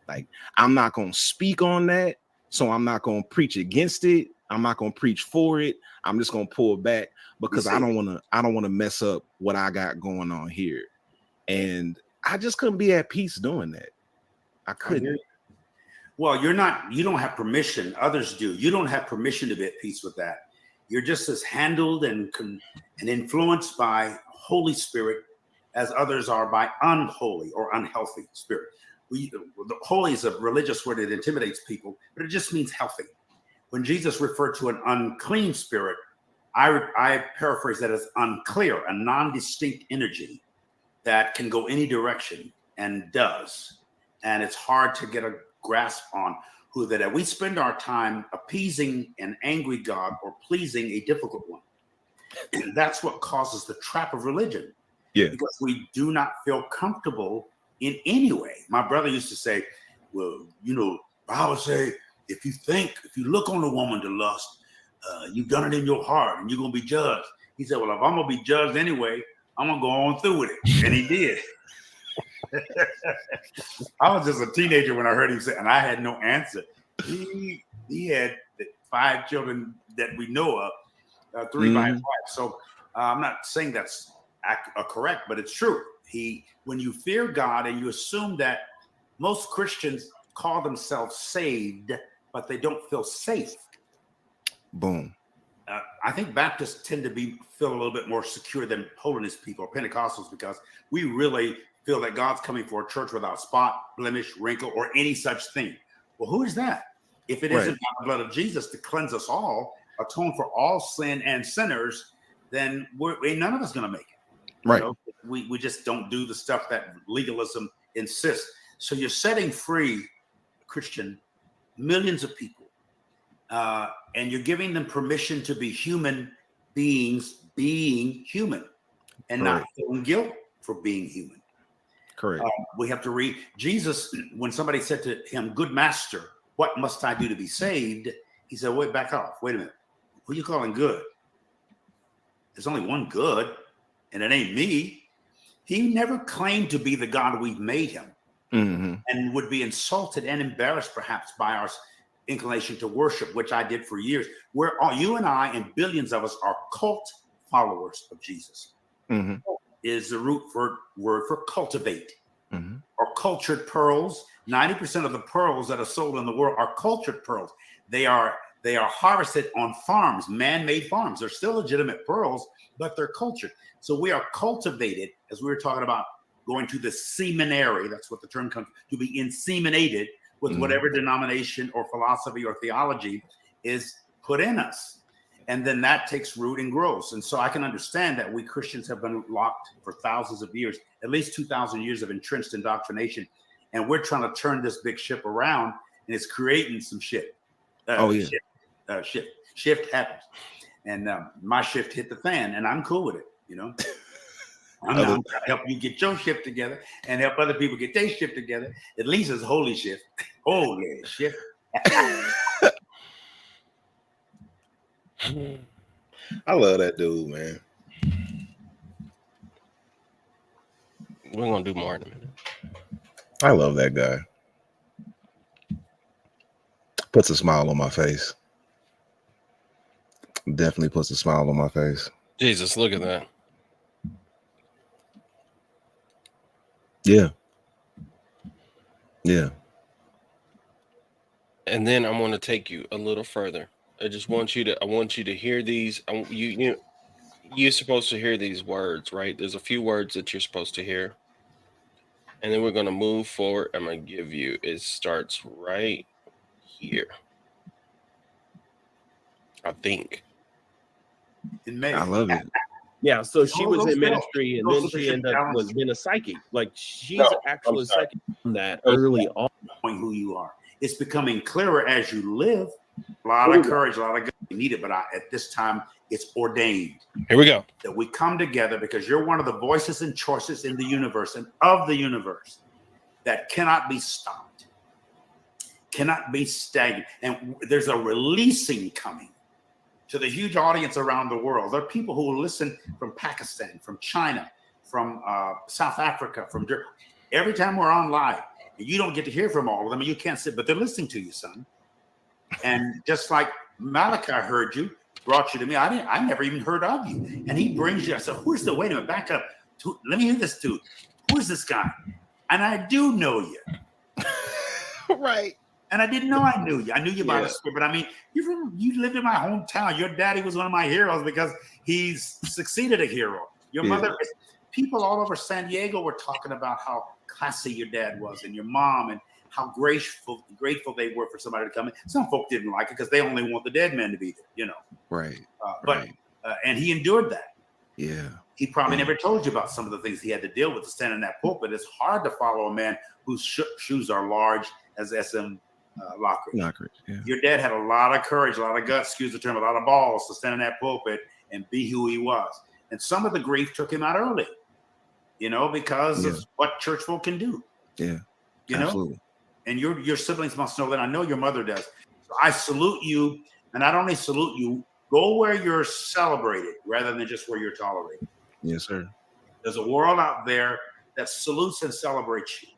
Like, I'm not gonna speak on that, so I'm not gonna preach against it. I'm not gonna preach for it. I'm just gonna pull back because I don't wanna mess up what I got going on here. And I just couldn't be at peace doing that. I couldn't. Well, you don't have permission. Others do. You don't have permission to be at peace with that. You're just as handled and influenced by Holy Spirit as others are by unholy or unhealthy spirit. The holy is a religious word that intimidates people, but it just means healthy. When Jesus referred to an unclean spirit, I paraphrase that as unclear, a non-distinct energy that can go any direction and does. And it's hard to get a grasp on who that is. We spend our time appeasing an angry God or pleasing a difficult one. And that's what causes the trap of religion. Yeah. Because we do not feel comfortable in any way. My brother used to say, well, Bible say, if you look on a woman to lust, you've done it in your heart and you're going to be judged. He said, well, if I'm going to be judged anyway, I'm going to go on through with it. And he did. I was just a teenager when I heard him say, and I had no answer. He had 5 children that we know of, 3 by his wife. So I'm not saying that's correct, but it's true. When you fear God and you assume that most Christians call themselves saved, but they don't feel safe. Boom. I think Baptists tend to feel a little bit more secure than holiness people or Pentecostals, because we really feel that God's coming for a church without spot, blemish, wrinkle, or any such thing. Well, who is that? If it isn't by the blood of Jesus to cleanse us all, atone for all sin and sinners, then none of us going to make it. Right. We just don't do the stuff that legalism insists. So you're setting free, Christian, millions of people, and you're giving them permission to be human beings, being human, and not feeling guilt for being human. Correct. We have to read Jesus. When somebody said to him, "Good master, what must I do to be saved?" He said, "Wait, back off. Wait a minute. Who are you calling good? There's only one good, and it ain't me." He never claimed to be the God we've made him, and would be insulted and embarrassed perhaps by our inclination to worship, which I did for years. You and I and billions of us are cult followers of Jesus. Is the word for cultivate, or cultured pearls. 90% of the pearls that are sold in the world are cultured pearls. They are harvested on farms, man-made farms. They're still legitimate pearls, but they're cultured. So we are cultivated, as we were talking about going to the seminary. That's what the term comes to be, inseminated with whatever denomination or philosophy or theology is put in us. And then that takes root and grows. And so I can understand that we Christians have been locked for thousands of years, at least 2,000 years of entrenched indoctrination. And we're trying to turn this big ship around, and it's creating some shit. Shift happens. And my shift hit the fan, and I'm cool with it, I'm trying to help you get your shift together and help other people get their shift together. At least it's holy shift. Holy shift. I love that dude, man. We're gonna do more in a minute. I love that guy. Puts a smile on my face. Definitely puts a smile on my face. Jesus, look at that. Yeah. Yeah. And then I'm going to take you a little further. I want you to hear these. You're supposed to hear these words, right? There's a few words that you're supposed to hear. And then we're going to move forward. I'm going to give you, it starts right here. I think. In May. I love it. Yeah, so she was those in girls- ministry, and those then she Bishop ended up Allen's- was being a psychic. Like she's No, actually I'm sorry. psychic from that early on. Knowing who you are. It's becoming clearer as you live. A lot of courage, a lot of God. You need it, but at this time, it's ordained Here we go. that we come together because you're one of the voices and choices in the universe and of the universe that cannot be stopped, cannot be stagnant. And there's a releasing coming to the huge audience around the world. There are people who will listen from Pakistan, from China, from South Africa, from every time we're on live. And you don't get to hear from all of them, and you can't sit, but they're listening to you, son. And just like Malachi heard you, brought you to me, I never even heard of you. And he brings you. I said, wait a minute, back up. Let me hear this dude. Who is this guy? And I do know you. Right. And I didn't know I knew you. I knew you by the spirit, but I mean, you lived in my hometown. Your daddy was one of my heroes because he's succeeded a hero. Your mother, people all over San Diego were talking about how classy your dad was and your mom and how grateful they were for somebody to come in. Some folk didn't like it because they only want the dead man to be there, you know. Right. And he endured that. Yeah. He probably never told you about some of the things he had to deal with to stand in that pulpit. It's hard to follow a man whose shoes are large as SM Lockridge. Yeah. Your dad had a lot of courage, a lot of guts, excuse the term, a lot of balls to stand in that pulpit and be who he was. And some of the grief took him out early, you know, because of what church folk can do. Yeah. You know? And your siblings must know that. I know your mother does. So I salute you. And not only salute you, go where you're celebrated rather than just where you're tolerated. Yes, sir. There's a world out there that salutes and celebrates you.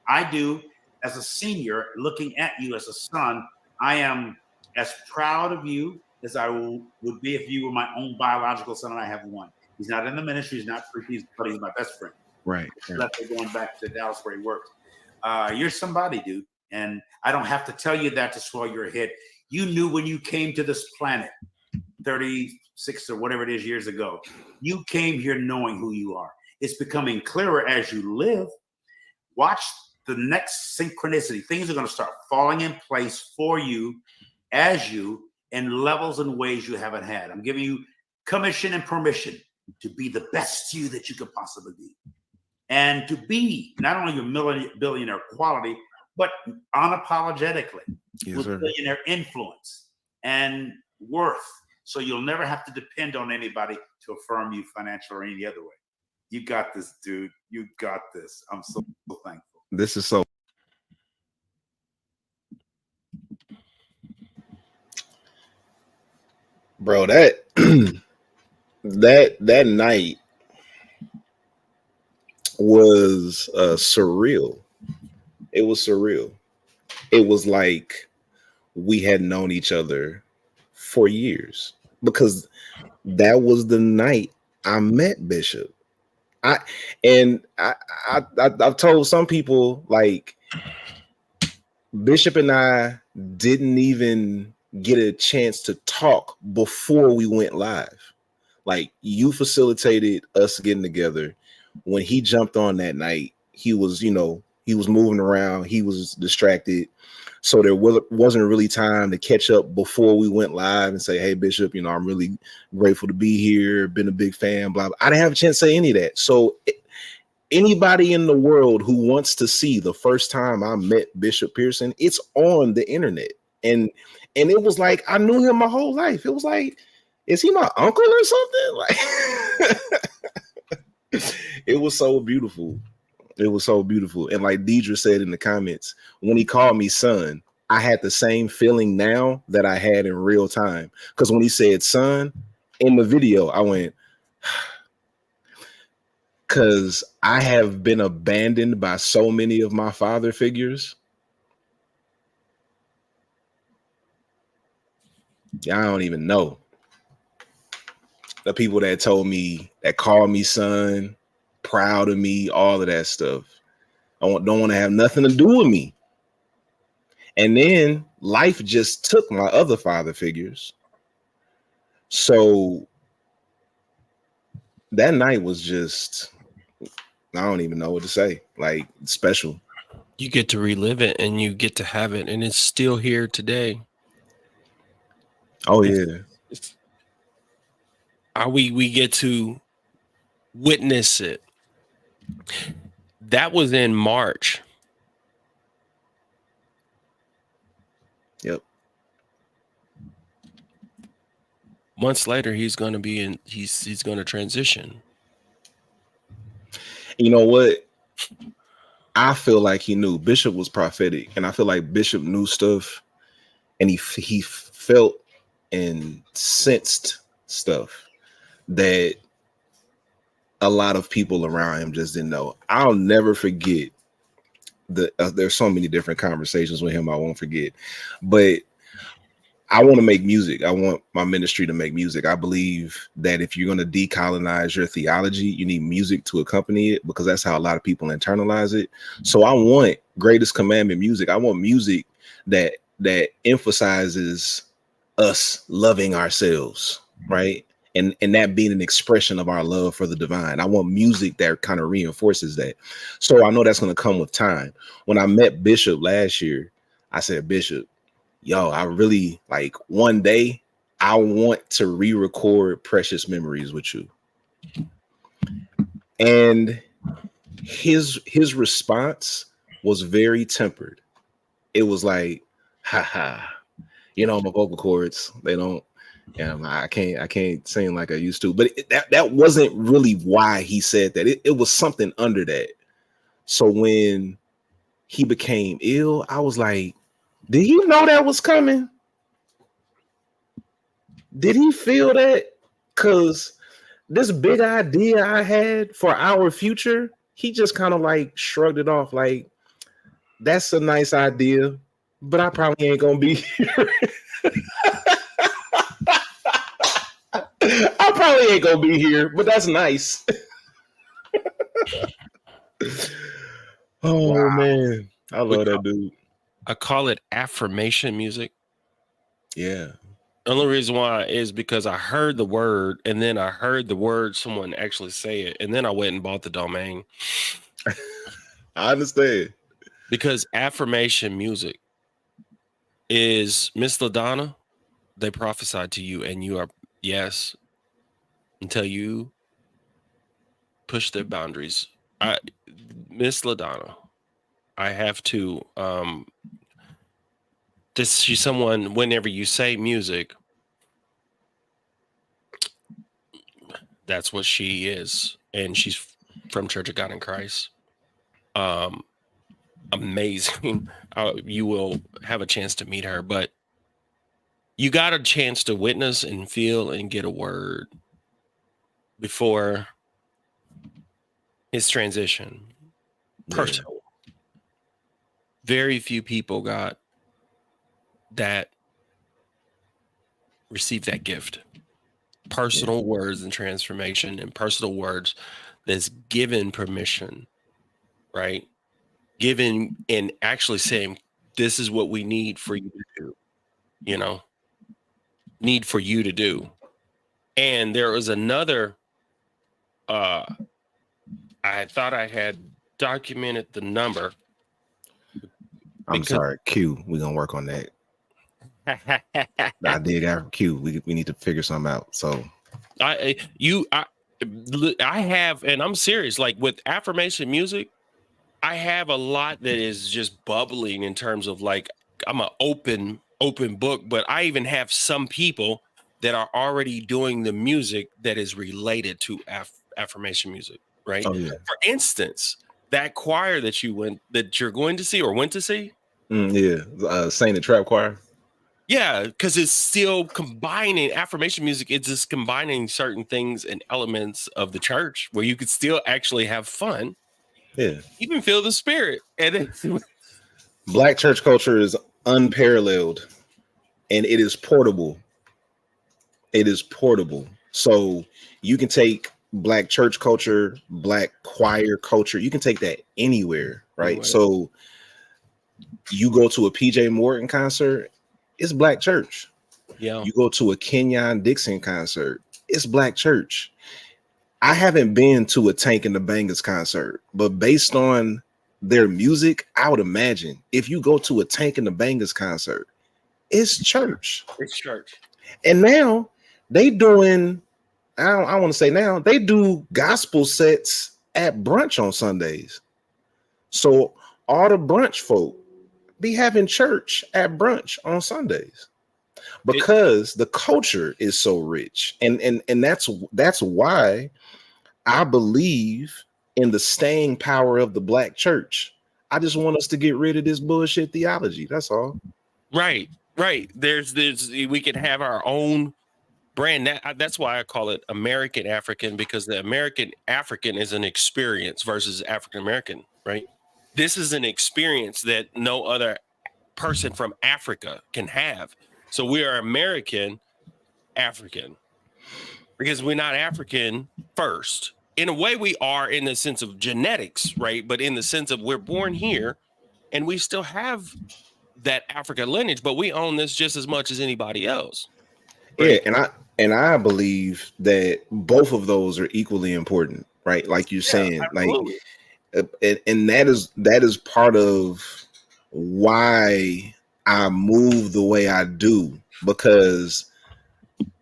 I do. As a senior, looking at you as a son, I am as proud of you as I would be if you were my own biological son, and I have one. He's not in the ministry, he's not preached, but he's my best friend. Right. Left going back to Dallas where he works. You're somebody, dude. And I don't have to tell you that to swell your head. You knew when you came to this planet 36 or whatever it is years ago, you came here knowing who you are. It's becoming clearer as you live. Watch the next synchronicity. Things are going to start falling in place for you as you in levels and ways you haven't had. I'm giving you commission and permission to be the best you that you could possibly be. And to be not only your billionaire quality, but unapologetically with billionaire influence and worth. So you'll never have to depend on anybody to affirm you financially or any other way. You got this, dude. You got this. I'm so thankful. This is so. Bro, that that night was surreal. It was surreal. It was like we had known each other for years because that was the night I met Bishop. I've told some people, like, Bishop and I didn't even get a chance to talk before we went live. Like, you facilitated us getting together. When he jumped on that night, he was moving around, he was distracted. So there wasn't really time to catch up before we went live and say, hey, Bishop, I'm really grateful to be here. Been a big fan, blah, blah. I didn't have a chance to say any of that. So anybody in the world who wants to see the first time I met Bishop Pearson, it's on the internet. And it was like, I knew him my whole life. It was like, is he my uncle or something? Like, it was so beautiful. It was so beautiful. And like Deidre said in the comments, when he called me son, I had the same feeling now that I had in real time. Because when he said son in the video, I went, because I have been abandoned by so many of my father figures. I don't even know. The people that told me, that called me son, proud of me, all of that stuff. Don't want to have nothing to do with me. And then life just took my other father figures. So that night was just, I don't even know what to say. Like, special. You get to relive it and you get to have it, and it's still here today. Oh yeah. We get to witness it. That was in March. Yep. Months later, he's going to transition. You know what? I feel like he knew. Bishop was prophetic, and I feel like Bishop knew stuff, and he felt and sensed stuff that a lot of people around him just didn't know. I'll never forget there's so many different conversations with him I won't forget, but I want to make music. I want my ministry to make music. I believe that if you're going to decolonize your theology, you need music to accompany it, because that's how a lot of people internalize it. So I want greatest commandment music. I want music that emphasizes us loving ourselves, right? And that being an expression of our love for the divine. I want music that kind of reinforces that. So I know that's going to come with time. When I met Bishop last year, I said, Bishop, yo, I really, like, one day I want to re-record Precious Memories with you. And his response was very tempered. It was like, haha, my vocal cords, they don't, I can't sing like I used to. But that wasn't really why he said that. It was something under that. So when he became ill, I was like, did he know that was coming? Did he feel that? Because this big idea I had for our future, he just kind of like shrugged it off. Like, that's a nice idea, but I probably ain't gonna be here. I probably ain't gonna be here, but that's nice. Oh wow. Man, I love that dude. I call it affirmation music. Yeah. The only reason why is because I heard the word, and then I heard the word someone actually say it, and then I went and bought the domain. I understand. Because affirmation music is, Miss LaDonna, they prophesied to you, and you are, yes, until you push their boundaries. Miss LaDonna, I have to, she's someone, whenever you say music, that's what she is. And she's from Church of God in Christ. Amazing. You will have a chance to meet her, but you got a chance to witness and feel and get a word before his transition. Personal. Yeah. Very few people got that, received that gift. Personal words and transformation, and personal words that's given permission, right? Given and actually saying, this is what we need for you to do, need for you to do. And there was another, I thought I had documented the number. I'm sorry, Q, we're going to work on that. I did have Q. We need to figure something out. So I have, and I'm serious, like with affirmation music, I have a lot that is just bubbling in terms of, like, I'm an open book, but I even have some people that are already doing the music that is related to affirmation music, right? Oh, yeah. For instance, that choir that you're going to see or went to see, Saint the Trap Choir. Yeah, because it's still combining affirmation music. It's just combining certain things and elements of the church where you could still actually have fun. Yeah. Even feel the spirit. And Black church culture is unparalleled and it is portable. It is portable. So you can take Black church culture, Black choir culture, you can take that anywhere, right? Anywhere. So you go to a PJ Morton concert, it's Black church. Yeah. You go to a Kenyon Dixon concert, it's Black church. I haven't been to a Tank and the Bangers concert, but based on their music, I would imagine if you go to a Tank and the Bangers concert, it's church. It's church. And now they doing, I want to say now, they do gospel sets at brunch on Sundays. So all the brunch folk be having church at brunch on Sundays because the culture is so rich. And that's why I believe in the staying power of the Black church. I just want us to get rid of this bullshit theology. That's all. Right. There's we can have our own brand. That's why I call it American African, because the American African is an experience versus African American, right? This is an experience that no other person from Africa can have. So we are American African because we're not African first. In a way, we are in the sense of genetics, right? But in the sense of we're born here and we still have that African lineage, but we own this just as much as anybody else. Right? Yeah, and I believe that both of those are equally important, right? Like you're saying, absolutely. And that is part of why I move the way I do, because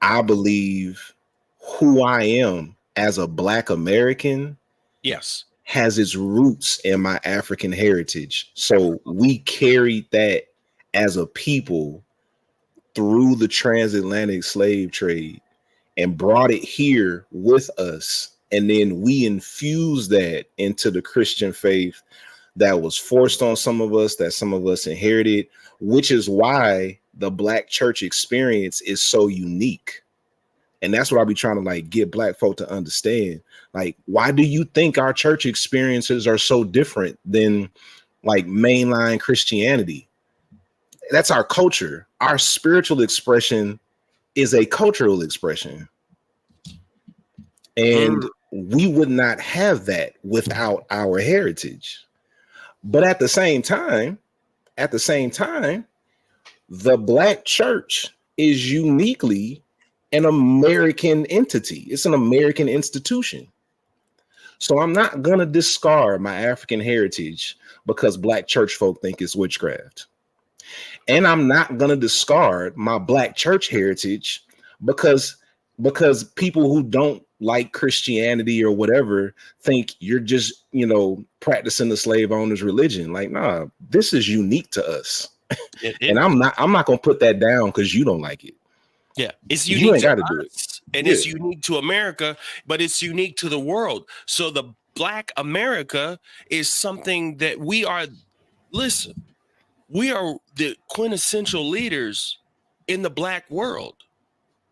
I believe who I am as a Black American, yes, has its roots in my African heritage. So we carried that as a people through the transatlantic slave trade and brought it here with us. And then we infused that into the Christian faith that was forced on some of us, that some of us inherited, which is why the Black church experience is so unique. And that's what I be trying to like get Black folk to understand. Like, why do you think our church experiences are so different than like mainline Christianity? That's our culture. Our spiritual expression is a cultural expression. And we would not have that without our heritage. But at the same time, the Black church is uniquely an American entity. It's an American institution. So I'm not going to discard my African heritage because Black church folk think it's witchcraft. And I'm not going to discard my Black church heritage because people who don't like Christianity or whatever think you're just, practicing the slave owner's religion. Like, nah, this is unique to us. And I'm not going to put that down because you don't like it. Yeah, it's unique. You ain't got to do it. And it's unique to America, but it's unique to the world. So the Black America is something that we are. Listen, we are the quintessential leaders in the Black world.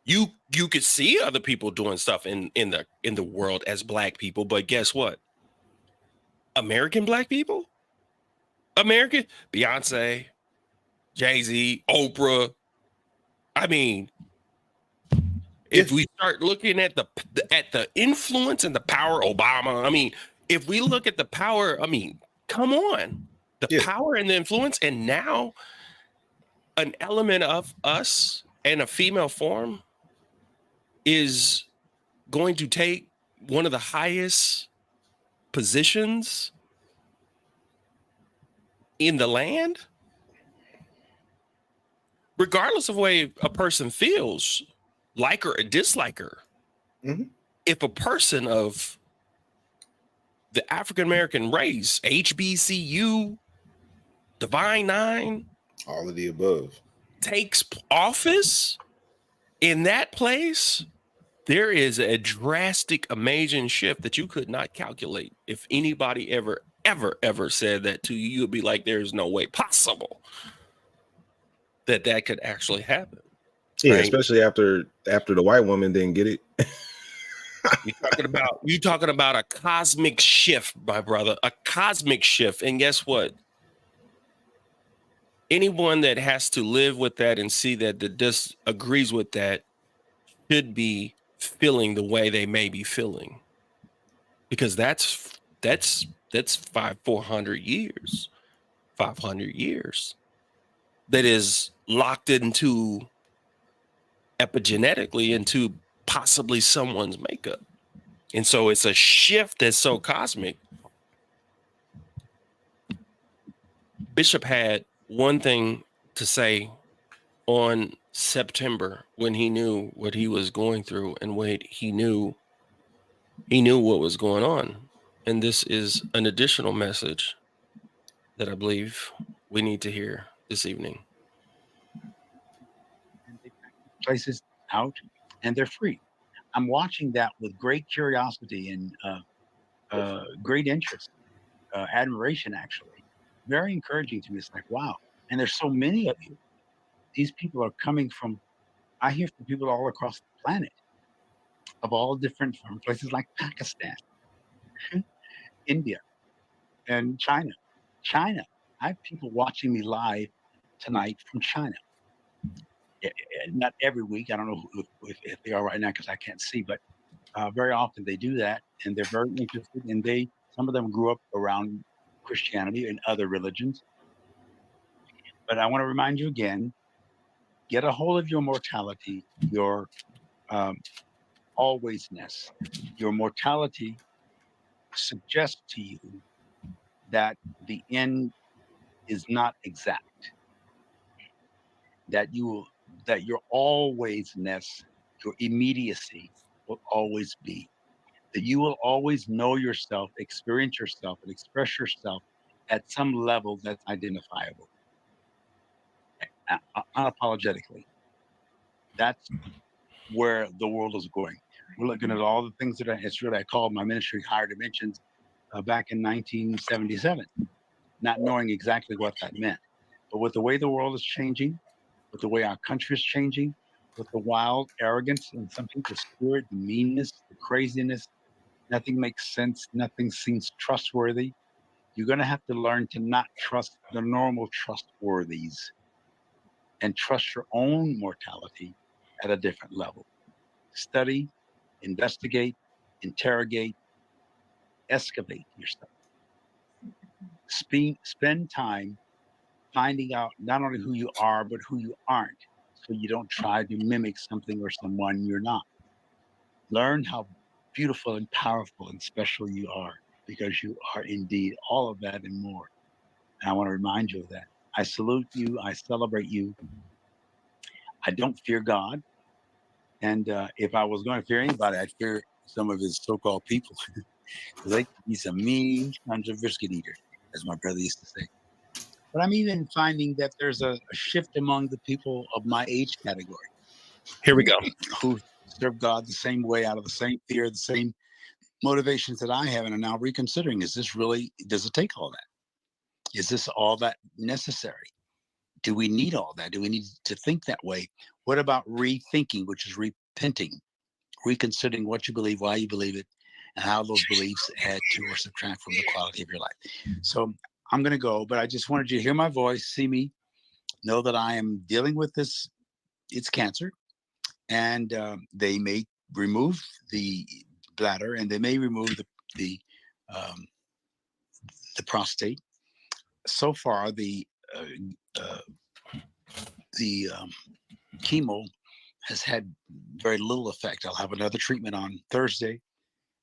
You could see other people doing stuff in the world as Black people, but guess what? American Black people, American Beyonce, Jay-Z, Oprah. I mean, if we start looking at the influence and the power, Obama. I mean, if we look at the power, I mean, come on, the power and the influence, and now an element of us and a female form is going to take one of the highest positions in the land, regardless of the way a person feels, like her or dislike her. Mm-hmm. If a person of the African American race, HBCU, Divine Nine, all of the above, takes office in that place, there is a drastic, amazing shift that you could not calculate if anybody ever ever said that to you, you'd be like, there's no way possible that could actually happen. Yeah, right? especially after the white woman didn't get it. You're talking about a cosmic shift, my brother, a cosmic shift. And guess what? Anyone that has to live with that and see that disagrees with that should be feeling the way they may be feeling, because that's 400 years, 500 years that is locked into epigenetically into possibly someone's makeup. And so it's a shift that's so cosmic. Bishop had one thing to say on September when he knew what he was going through and he knew what was going on. And this is an additional message that I believe we need to hear this evening. And they pack these places out, and they're free. I'm watching that with great curiosity and great interest, admiration, actually. Very encouraging to me. It's like, wow. And there's so many of you. These people are coming from, I hear from people all across the planet, of all different, from places like Pakistan, India, and China. China. I have people watching me live tonight from China. Not every week. I don't know if they are right now because I can't see, but very often they do that, and they're very interested. And some of them grew up around Christianity and other religions. But I want to remind you again: get a hold of your mortality, your alwaysness. Your mortality suggests to you that the end is not exact. That your alwaysness, your immediacy will always be. That you will always know yourself, experience yourself, and express yourself at some level that's identifiable, unapologetically. That's where the world is going. We're looking at all the things that I called my ministry higher dimensions back in 1977, not knowing exactly what that meant. But with the way the world is changing, with the way our country is changing, with the wild arrogance in some people's spirit, the meanness, the craziness, nothing makes sense, nothing seems trustworthy. You're going to have to learn to not trust the normal trustworthies and trust your own mortality at a different level. Study, investigate, interrogate, excavate yourself. Spend time finding out not only who you are, but who you aren't, so you don't try to mimic something or someone you're not. Learn how beautiful and powerful and special you are, because you are indeed all of that and more. And I want to remind you of that. I salute you. I celebrate you. I don't fear God. And if I was going to fear anybody, I'd fear some of his so-called people. He's a mean sponge of biscuit eater, as my brother used to say. But I'm even finding that there's a shift among the people of my age category. Here we go. Who serve God the same way, out of the same fear, the same motivations that I have, and are now reconsidering, does it take all that? Is this all that necessary? Do we need all that? Do we need to think that way? What about rethinking, which is repenting, reconsidering what you believe, why you believe it, and how those beliefs add to or subtract from the quality of your life? So I'm going to go, but I just wanted you to hear my voice, see me, know that I am dealing with this. It's cancer, and they may remove the bladder, and they may remove the prostate. So far, the chemo has had very little effect. I'll have another treatment on Thursday,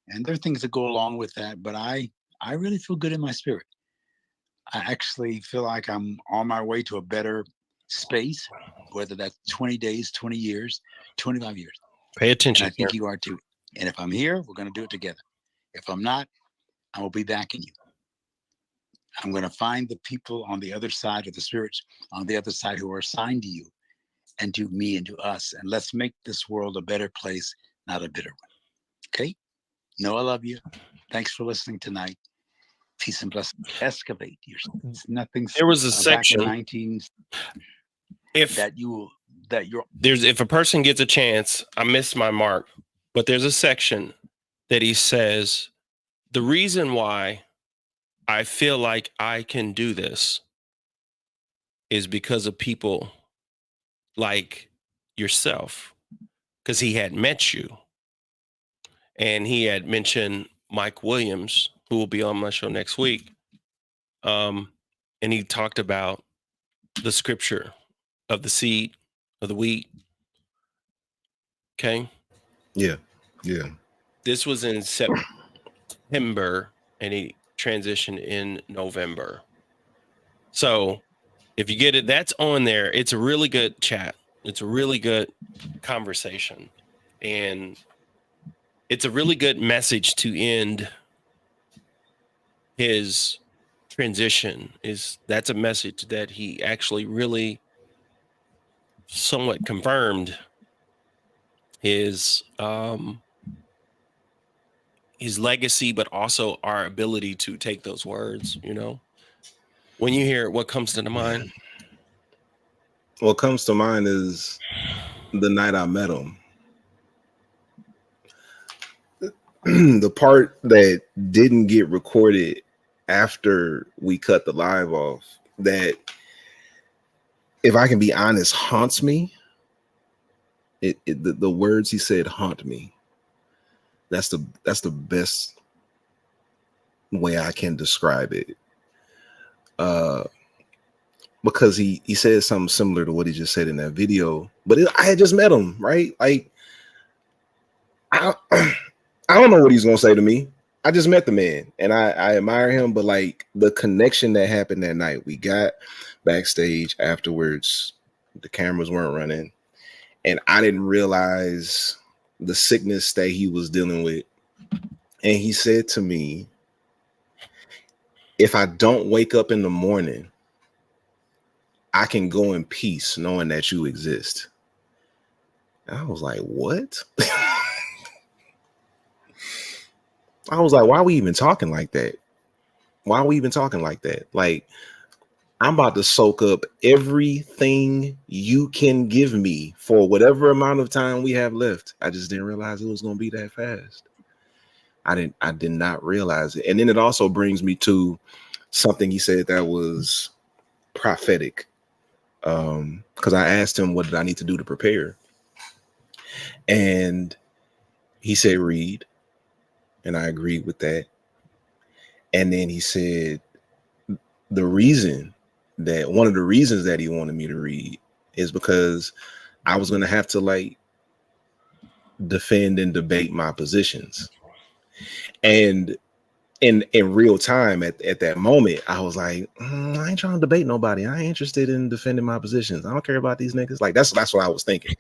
and there are things that go along with that. But I really feel good in my spirit. I actually feel like I'm on my way to a better space, whether that's 20 days, 20 years, 25 years. Pay attention. And I think you are too. And if I'm here, we're going to do it together. If I'm not, I will be backing you. I'm going to find the people on the other side of the spirits, on the other side, who are assigned to you and to me and to us. And let's make this world a better place, not a bitter one. Okay? No, I love you. Thanks for listening tonight. Peace and blessings. Excavate yourself. Nothing's There was a back in section. 19 If that you're if a person gets a chance, I missed my mark, but there's a section that he says, the reason why I feel like I can do this is because of people like yourself, because he had met you, and he had mentioned Mike Williams, who will be on my show next week. And he talked about the scripture of the seed of the wheat. Okay. Yeah. Yeah. This was in September, and he transitioned in November. So if you get it, that's on there. It's a really good chat. It's a really good conversation. And it's a really good message to end his transition. That's a message that he actually really somewhat confirmed his legacy, but also our ability to take those words, when you hear it, what comes to the mind? What comes to mind is the night I met him. The part that didn't get recorded after we cut the live off, that, if I can be honest, haunts me. The words he said haunt me. That's the best way I can describe it. Because he said something similar to what he just said in that video, but I had just met him, right? Like, I don't know what he's gonna say to me. I just met the man, and I admire him, but like the connection that happened that night, we got backstage afterwards, the cameras weren't running, and I didn't realize the sickness that he was dealing with. And he said to me, if I don't wake up in the morning, I can go in peace knowing that you exist. And I was like, what? I was like, why are we even talking like that? Why are we even talking like that? Like, I'm about to soak up everything you can give me for whatever amount of time we have left. I just didn't realize it was going to be that fast. I did not realize it. And then it also brings me to something he said that was prophetic. Because I asked him, what did I need to do to prepare? And he said, read. And I agreed with that. And then he said, one of the reasons that he wanted me to read is because I was going to have to like defend and debate my positions. And in real time at that moment, I was like, I ain't trying to debate nobody. I ain't interested in defending my positions. I don't care about these niggas. Like, that's what I was thinking.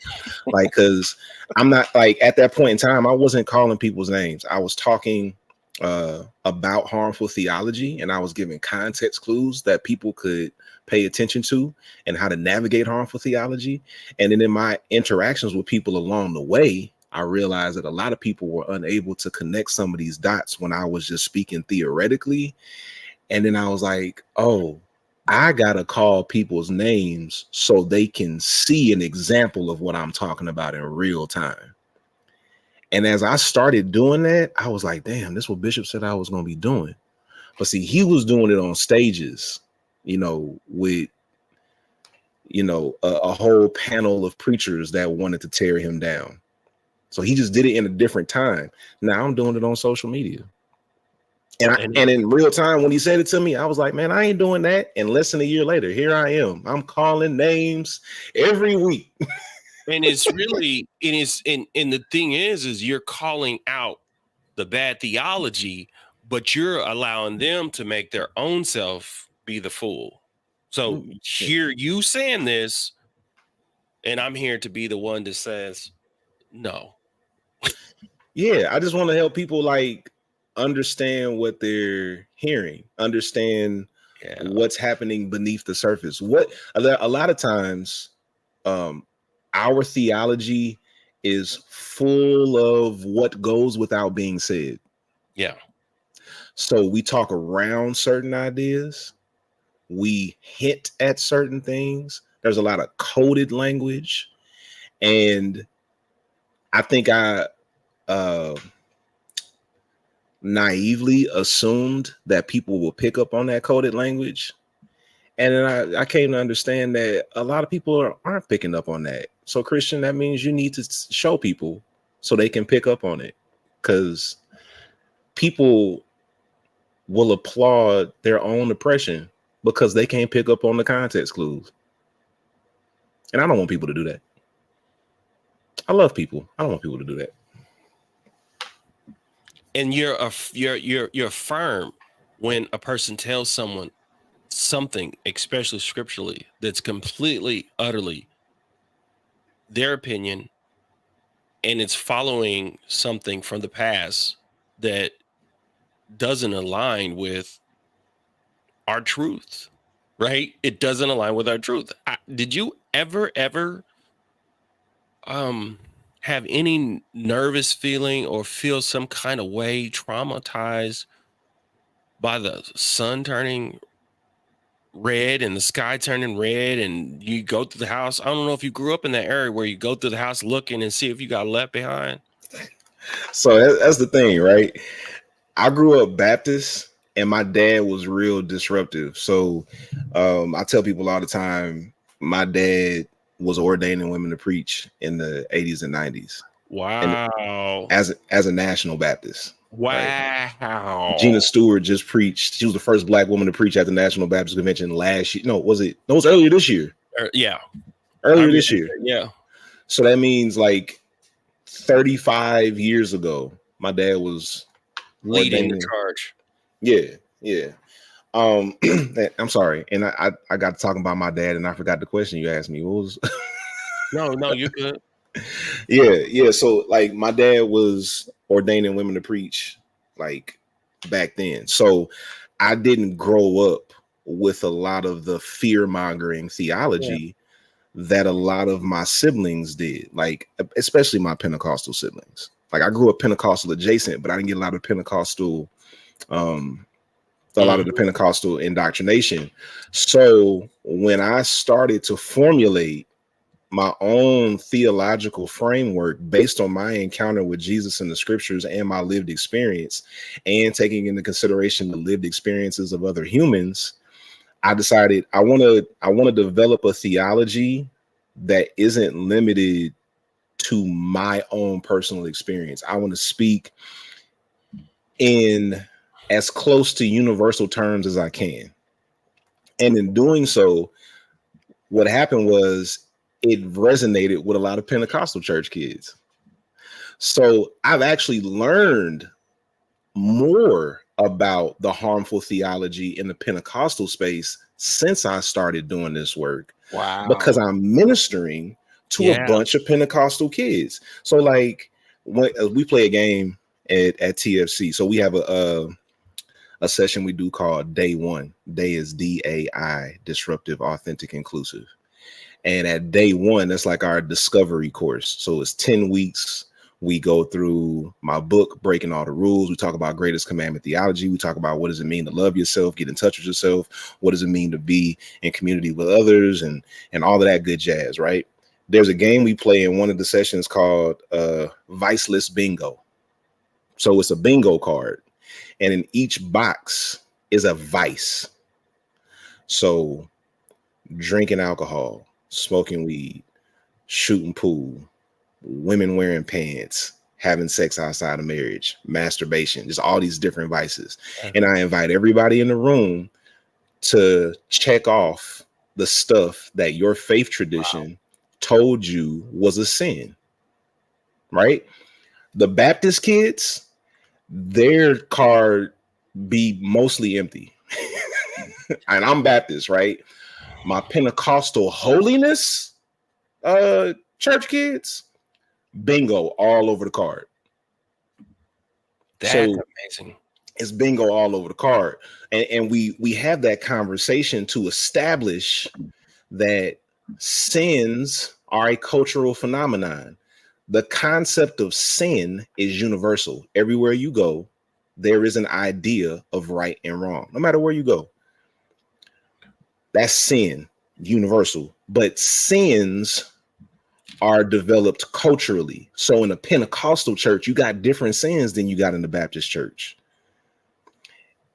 Like, cause I'm not, like, at that point in time, I wasn't calling people's names. I was talking about harmful theology, and I was giving context clues that people could pay attention to and how to navigate harmful theology. And then in my interactions with people along the way, I realized that a lot of people were unable to connect some of these dots when I was just speaking theoretically. And then I was like, oh, I got to call people's names so they can see an example of what I'm talking about in real time. And as I started doing that, I was like, damn, this is what Bishop said I was going to be doing. But see, he was doing it on stages, with, a whole panel of preachers that wanted to tear him down. So he just did it in a different time. Now I'm doing it on social media. And in real time, when he said it to me, I was like, man, I ain't doing that. And less than a year later, here I am. I'm calling names every week. And it's really, and the thing is you're calling out the bad theology, but you're allowing them to make their own self be the fool. So hear you saying this, and I'm here to be the one that says, no. Yeah, I just want to help people like understand what they're hearing, understand what's happening beneath the surface. A lot of times, our theology is full of what goes without being said. Yeah. So we talk around certain ideas. We hint at certain things. There's a lot of coded language. And I think I naively assumed that people will pick up on that coded language. And then I came to understand that a lot of people aren't picking up on that. So, Kristian, that means you need to show people so they can pick up on it. Because people will applaud their own oppression because they can't pick up on the context clues. And I don't want people to do that. I love people. I don't want people to do that. And you're firm when a person tells someone something, especially scripturally, that's completely, utterly their opinion, and it's following something from the past that doesn't align with our truth, right? It doesn't align with our truth. Did you ever have any nervous feeling or feel some kind of way traumatized by the sun turning red and the sky turning red and you go through the house? I don't know if you grew up in that area where you go through the house looking and see if you got left behind. So that's the thing, right? I grew up Baptist and my dad was real disruptive. So I tell people all the time, my dad was ordaining women to preach in the 80s and 90s. Wow. And as a national Baptist. Wow. Right? Gina Stewart just preached. She was the first Black woman to preach at the National Baptist Convention last year. No, was it? No, it was earlier this year. Yeah. Earlier this year. Yeah. So that means like 35 years ago, my dad was leading the charge. Yeah. I'm sorry. And I got to talking about my dad and I forgot the question you asked me. What was No, you're good. Yeah. So like my dad was ordaining women to preach like back then. So I didn't grow up with a lot of the fear-mongering theology that a lot of my siblings did, like especially my Pentecostal siblings. Like I grew up Pentecostal adjacent, but I didn't get a lot of Pentecostal a lot of the Pentecostal indoctrination. So when I started to formulate my own theological framework based on my encounter with Jesus in the scriptures and my lived experience, and taking into consideration the lived experiences of other humans, I decided I want to develop a theology that isn't limited to my own personal experience. I want to speak in as close to universal terms as I can. And in doing so, what happened was it resonated with a lot of Pentecostal church kids. So I've actually learned more about the harmful theology in the Pentecostal space since I started doing this work. Wow. Because I'm ministering to a bunch of Pentecostal kids. So like when we play a game at TFC, so we have a session we do called Day One. Day is DAI, disruptive, authentic, inclusive. And at day one, that's like our discovery course. So it's 10 weeks. We go through my book, Breaking All the Rules. We talk about greatest commandment theology. We talk about what does it mean to love yourself, get in touch with yourself. What does it mean to be in community with others and all of that good jazz, right? There's a game we play in one of the sessions called Viceless Bingo. So it's a bingo card. And in each box is a vice. So drinking alcohol, smoking weed, shooting pool, women wearing pants, having sex outside of marriage, masturbation, just all these different vices. And I invite everybody in the room to check off the stuff that your faith tradition told you was a sin, right? The Baptist kids, their card be mostly empty. And I'm Baptist, right? My Pentecostal holiness church kids, bingo all over the card. That's amazing. It's bingo all over the card. And we have that conversation to establish that sins are a cultural phenomenon. The concept of sin is universal. Everywhere you go, there is an idea of right and wrong, no matter where you go. That's sin, universal. But sins are developed culturally. So in a Pentecostal church, you got different sins than you got in the Baptist church.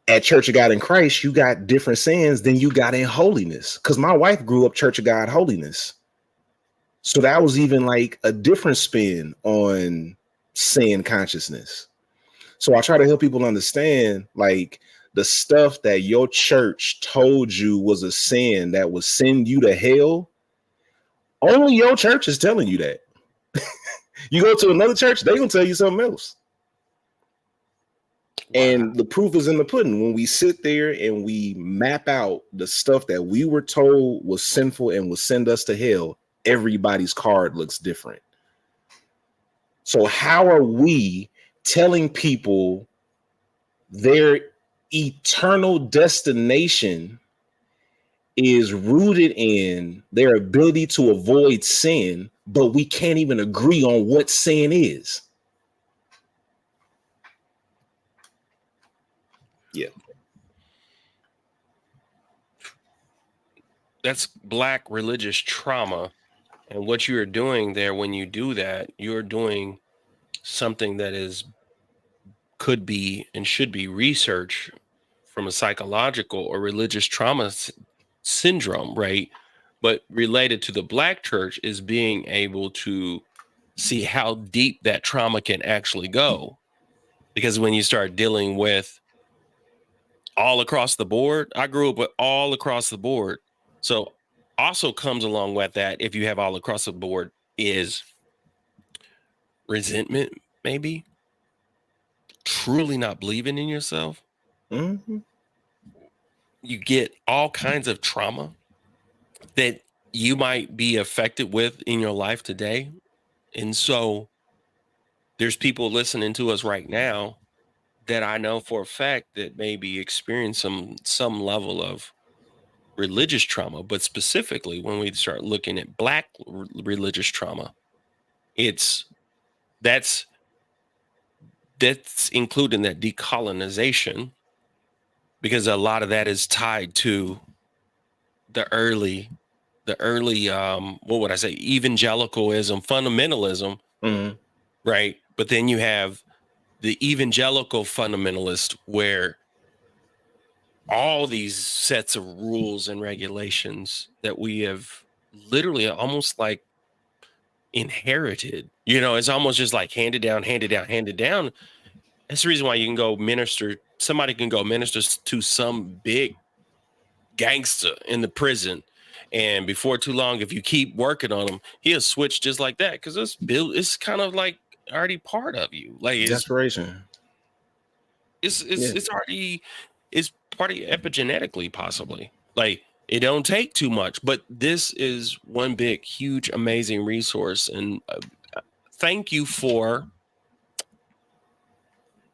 At Church of God in Christ, you got different sins than you got in holiness. Because my wife grew up Church of God holiness. So that was even like a different spin on sin consciousness. So I try to help people understand, like, the stuff that your church told you was a sin that would send you to hell. Only your church is telling you that. You go to another church, they're going to tell you something else. Wow. And the proof is in the pudding. When we sit there and we map out the stuff that we were told was sinful and would send us to hell, everybody's card looks different. So how are we telling people their eternal destination is rooted in their ability to avoid sin, but we can't even agree on what sin is? Yeah. That's Black religious trauma. And what you're doing there, when you do that, you're doing something that could be and should be research from a psychological or religious trauma syndrome, right? But related to the Black church is being able to see how deep that trauma can actually go. Because when you start dealing with all across the board, I grew up with all across the board. So also comes along with that, if you have all across the board, is resentment, maybe truly not believing in yourself. Mm-hmm. You get all kinds of trauma that you might be affected with in your life today. And so there's people listening to us right now that I know for a fact that maybe experience some level of religious trauma, but specifically when we start looking at Black religious trauma, that's including that decolonization, because a lot of that is tied to the early what would I say, evangelicalism, fundamentalism, Mm-hmm. right? But then you have the evangelical fundamentalist, where all these sets of rules and regulations that we have literally almost like inherited, it's almost just like handed down. That's the reason why you can go minister. Somebody can go minister to some big gangster in the prison, and before too long, if you keep working on him, he'll switch just like that, because it's kind of like already part of you. Like Desperation. It's already, it's part of you epigenetically, possibly. Like, it don't take too much, but this is one big, huge, amazing resource. And thank you for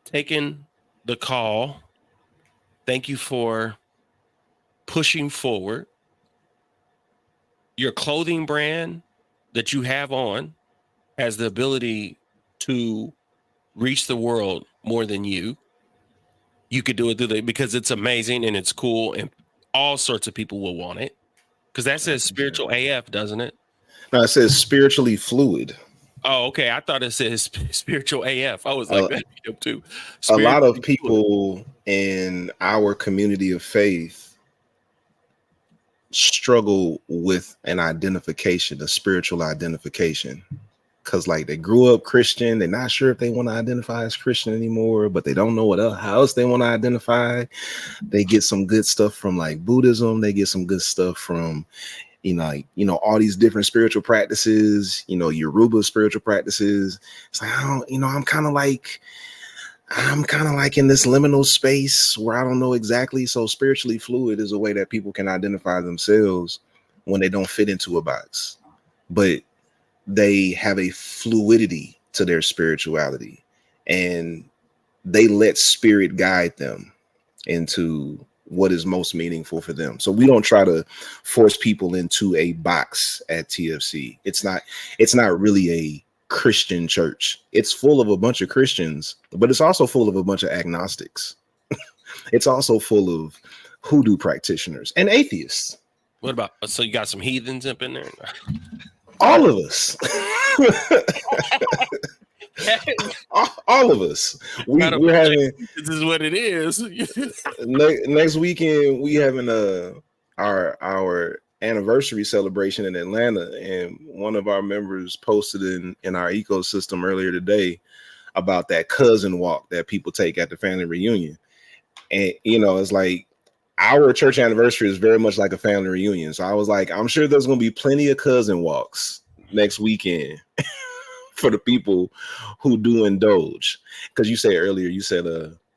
taking the call. Thank you for pushing forward. Your clothing brand that you have on has the ability to reach the world more than you. You could do it because it's amazing and it's cool, and all sorts of people will want it. Because that says spiritual AF, doesn't it? No, it says spiritually fluid. Oh, okay. I thought it says spiritual AF. I was like, that too. A lot of people in our community of faith struggle with an identification, a spiritual identification, because like they grew up Christian, they're not sure if they want to identify as Christian anymore, but they don't know how else they want to identify. They get some good stuff from like Buddhism, they get some good stuff from all these different spiritual practices, Yoruba spiritual practices. It's like, I'm kind of like in this liminal space where I don't know exactly. So spiritually fluid is a way that people can identify themselves when they don't fit into a box, but they have a fluidity to their spirituality, and they let spirit guide them into what is most meaningful for them. So we don't try to force people into a box at TFC. It's not really Christian church. It's full of a bunch of Christians, but it's also full of a bunch of agnostics. It's also full of hoodoo practitioners and atheists. What about, so you got some heathens up in there? All of us. All of us. We're having, this is what it is. next weekend we having our anniversary celebration in Atlanta, and one of our members posted in our ecosystem earlier today about that cousin walk that people take at the family reunion. And it's like our church anniversary is very much like a family reunion. So I was like, I'm sure there's going to be plenty of cousin walks next weekend for the people who do indulge. Because you said earlier, you said,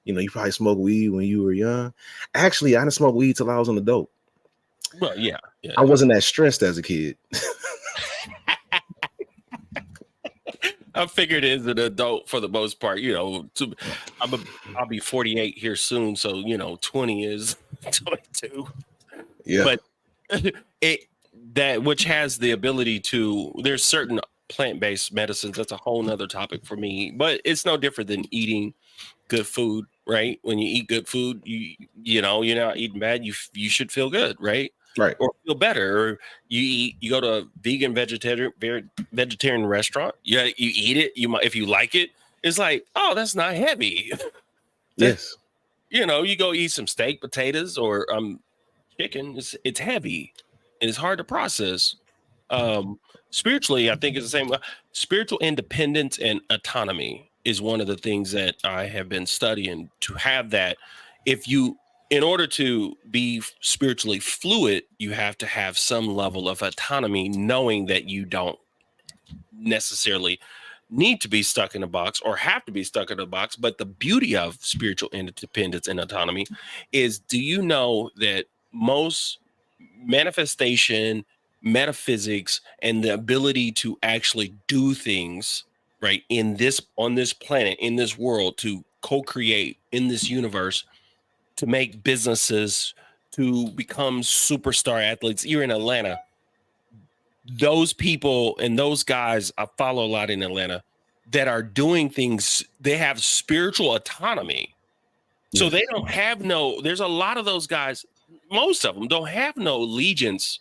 you probably smoked weed when you were young. Actually, I didn't smoke weed till I was an adult. Well, yeah. I wasn't that stressed as a kid. I figured as an adult for the most part, I'll be 48 here soon. So, 20 is 22. Yeah. But that which has the ability to, there's certain plant-based medicines. That's a whole nother topic for me, but it's no different than eating good food, right? When you eat good food, you're not eating bad. You should feel good, right? Right. Or feel better. Or you go to a vegan vegetarian restaurant. Yeah, you eat it. If you like it, it's like, oh, that's not heavy. Yes. You go eat some steak, potatoes, or chicken. It's heavy and it's hard to process. Spiritually, I think it's the same. Spiritual independence and autonomy is one of the things that I have been studying. To have that, in order to be spiritually fluid, you have to have some level of autonomy, knowing that you don't necessarily need to be stuck in a box or have to be stuck in a box. But the beauty of spiritual independence and autonomy is, do you know that most manifestation, metaphysics, and the ability to actually do things right on this planet, in this world, to co-create in this universe, to make businesses, to become superstar athletes? You're in Atlanta. Those people and those guys I follow a lot in Atlanta that are doing things, they have spiritual autonomy. So they don't have there's a lot of those guys, most of them don't have no allegiance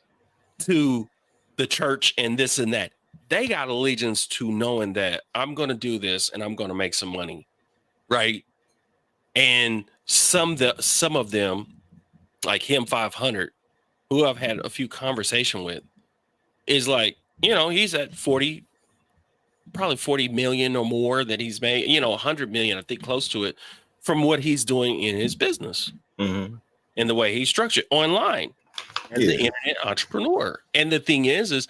to the church and this and that. They got allegiance to knowing that I'm going to do this and I'm going to make some money. Right. And some of them, like him 500, who I've had a few conversations with, is like, he's at probably 40 million or more that he's made, 100 million, I think, close to it, from what he's doing in his business and the way he's structured online as the internet entrepreneur. And the thing is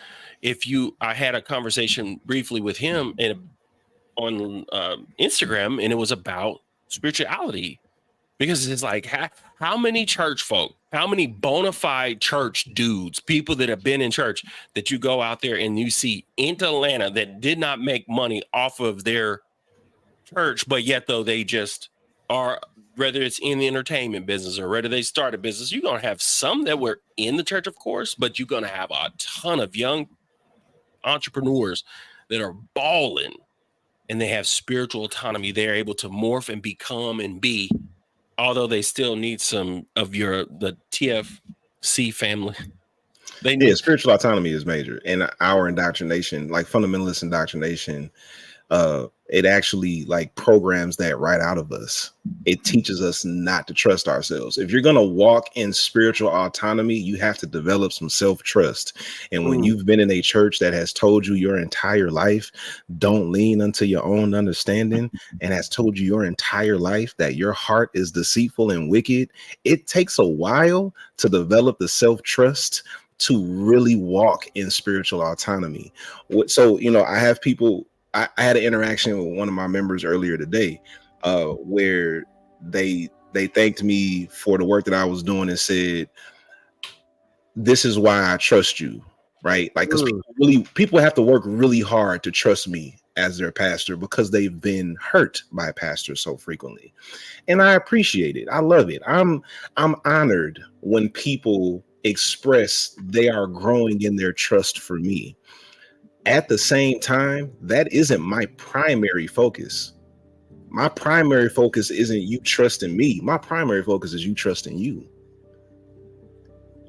I had a conversation briefly with him on Instagram, and it was about spirituality, because it's like, how many church folk, how many bona fide church dudes, people that have been in church, that you go out there and you see into Atlanta that did not make money off of their church, but yet though they just are, whether it's in the entertainment business or whether they start a business, you're going to have some that were in the church, of course, but you're going to have a ton of young entrepreneurs that are balling, and they have spiritual autonomy. They're able to morph and become and be, although they still need some of the TFC family. Spiritual autonomy is major. And our indoctrination, like fundamentalist indoctrination, it actually like programs that right out of us. It teaches us not to trust ourselves. If you're going to walk in spiritual autonomy, you have to develop some self-trust. And when you've been in a church that has told you your entire life, don't lean unto your own understanding, and has told you your entire life that your heart is deceitful and wicked, it takes a while to develop the self-trust to really walk in spiritual autonomy. So, I have people, I had an interaction with one of my members earlier today, where they thanked me for the work that I was doing and said, "This is why I trust you," right? Like, because people have to work really hard to trust me as their pastor, because they've been hurt by pastors so frequently, and I appreciate it. I love it. I'm honored when people express they are growing in their trust for me. At the same time, that isn't my primary focus. My primary focus isn't you trusting me. My primary focus is you trusting you.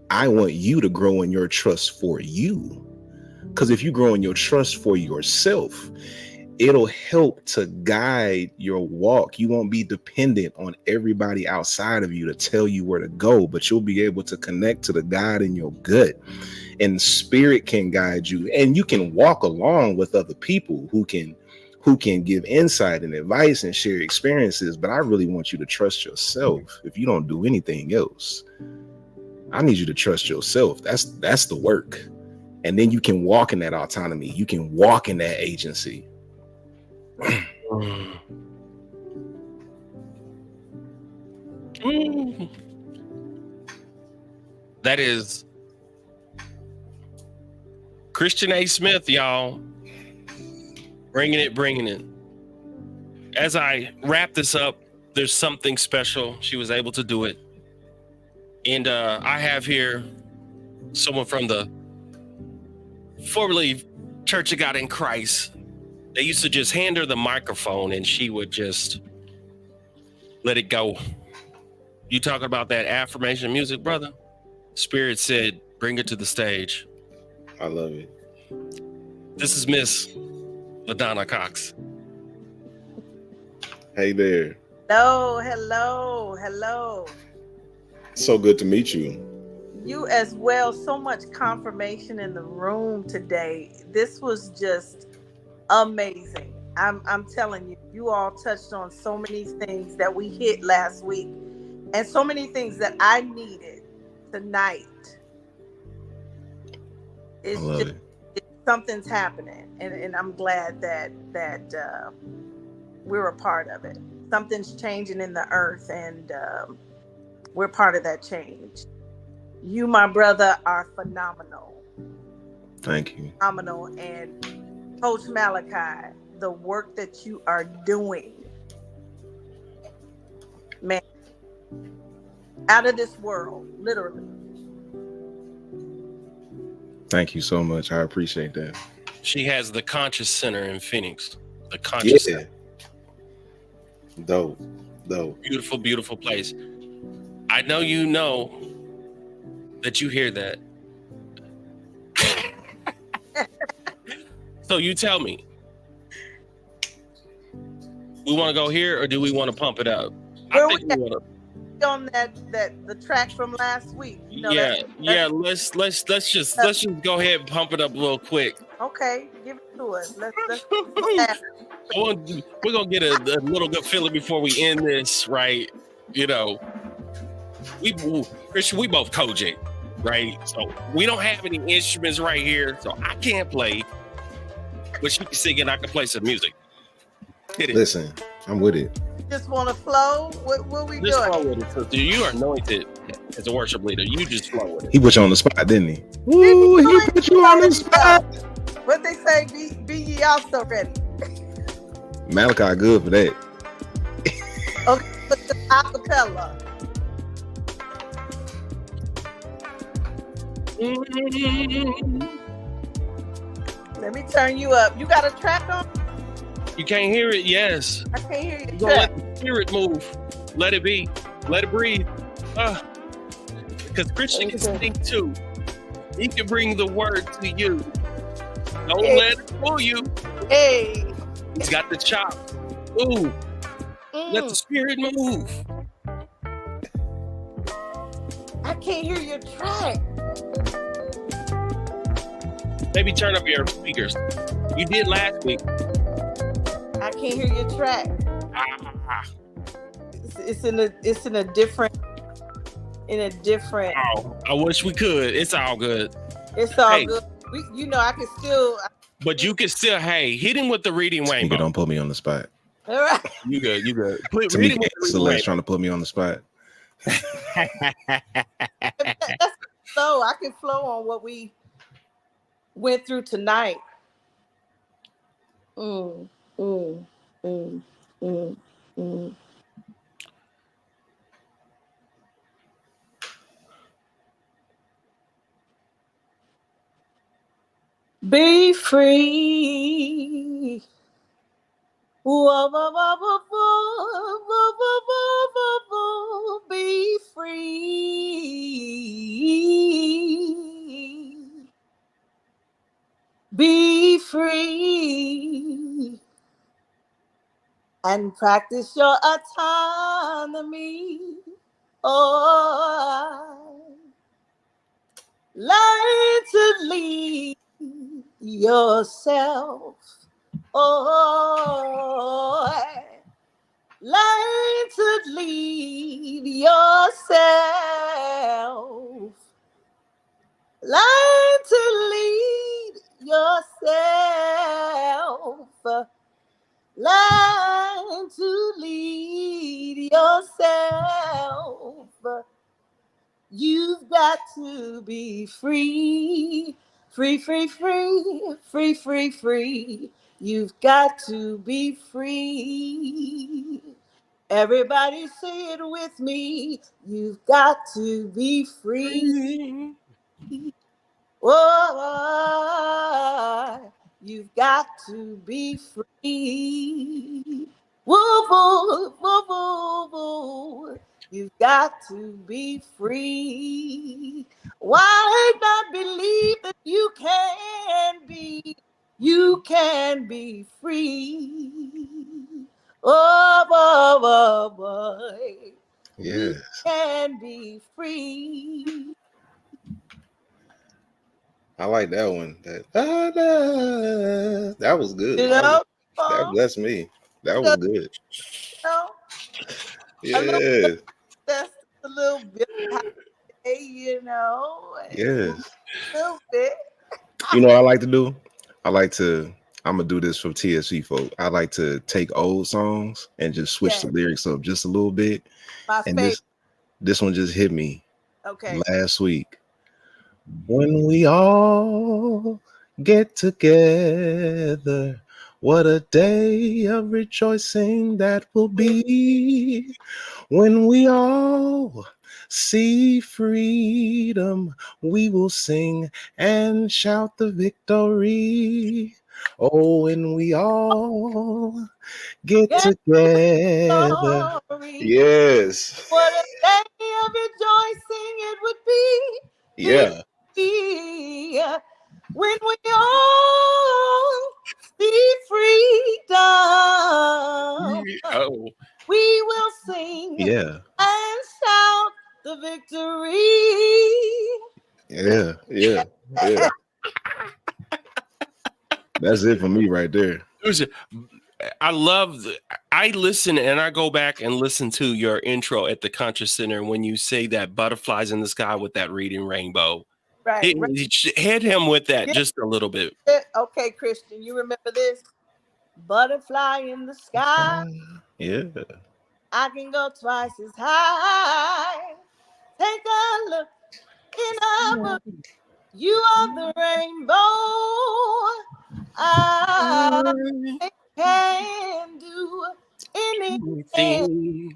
I want you to grow in your trust for you. Because if you grow in your trust for yourself, it'll help to guide your walk. You won't be dependent on everybody outside of you to tell you where to go, but you'll be able to connect to the God in your gut, and spirit can guide you, and you can walk along with other people who can give insight and advice and share experiences. But I really want you to trust yourself. If you don't do anything else, I need you to trust yourself. That's the work. And then you can walk in that autonomy. You can walk in that agency. That is Kristian A Smith, y'all. Bringing it. As I wrap this up, there's something special. She was able to do it. And I have here someone from the formerly Church of God in Christ. They used to just hand her the microphone and she would just let it go. You talking about that affirmation music, brother? Spirit said, bring it to the stage. I love it. This is Miss LaDonna Cox. Hey there. Hello. So good to meet you. You as well. So much confirmation in the room today. This was just amazing. I'm telling you, you all touched on so many things that we hit last week, and so many things that I needed tonight. It's I love just it. Something's happening, and I'm glad that we're a part of it. Something's changing in the earth, and we're part of that change. You, my brother, are phenomenal. Thank you. Phenomenal. And Coach Malachi, the work that you are doing, man, out of this world, literally. Thank you so much. I appreciate that. She has the Conscious Center in Phoenix. The Conscious Center. Dope. Beautiful, beautiful place. I know that you hear that. So you tell me, we want to go here or do we want to pump it up? Where I think we want to. On the track from last week. Let's just go ahead and pump it up real quick. Okay, give it to us. Let's we're gonna get a little good feeling before we end this, right? You know, Christian, we both Kojak, right? So we don't have any instruments right here, so I can't play. But she can sing and I can play some music. Hit it. Listen, I'm with it. just want to flow. What we Just doing? flow with it, sister. You are anointed as a worship leader. You just flow with it. He put you on the spot, didn't he? Ooh, he put you on the spot. What they say, be ye also ready. Malachi good for that. Okay, put the acapella. Let me turn you up. You got a track on? You can't hear it? Yes. I can't hear you. Go let the spirit move. Let it be. Let it breathe. Because Christian can sing too. He can bring the word to you. Don't let it fool you. Hey. He's got the chop. Ooh. Let the spirit move. I can't hear your track. Maybe turn up your speakers. You did last week. I can't hear your track. It's in a different. Oh, I wish we could. It's all good. It's all good. I can still. But you can still, hit him with the reading rainbow. Don't put me on the spot. All right. You good. Read him with the Celeste trying to put me on the spot. So I can flow on what we went through tonight. Be free. Whoa, whoa, whoa, whoa, whoa, whoa, whoa, whoa, whoa, be free. Be free. And practice your autonomy. Oh, learn to lead yourself. Oh, learn to lead yourself. Learn to lead yourself. Learn to lead yourself. You've got to be free, free, free, free, free, free, free. You've got to be free. Everybody say it with me. You've got to be free. Oh, you've got to be free. Woo, woo, woo, woo, woo. You've got to be free. Why not believe that you can be free? Oh, boy. Yes. You can be free. I like that one. That was good. You know? That blessed me. That was good. Yeah. That's a little bit, you know. Yes. A little bit. You know what I like to do? I'm gonna do this for TSC folk. I like to take old songs and just switch the lyrics up just a little bit. My And favorite. this one just hit me Okay. last week. When we all get together, what a day of rejoicing that will be. When we all see freedom, we will sing and shout the victory. Oh, when we all get together. Glory. Yes. What a day of rejoicing it would be. Yeah. When we all see freedom, Oh, we will sing Yeah. and shout the victory. Yeah. Yeah. Yeah. That's it for me right there. I listen and I go back and listen to your intro at the Contra Center when you say that butterflies in the sky with that reading rainbow. Right. Hit him with that just a little bit. Okay, Christian, you remember this? Butterfly in the sky. Yeah. I can go twice as high. Take a look in a book. You are the rainbow. I can do anything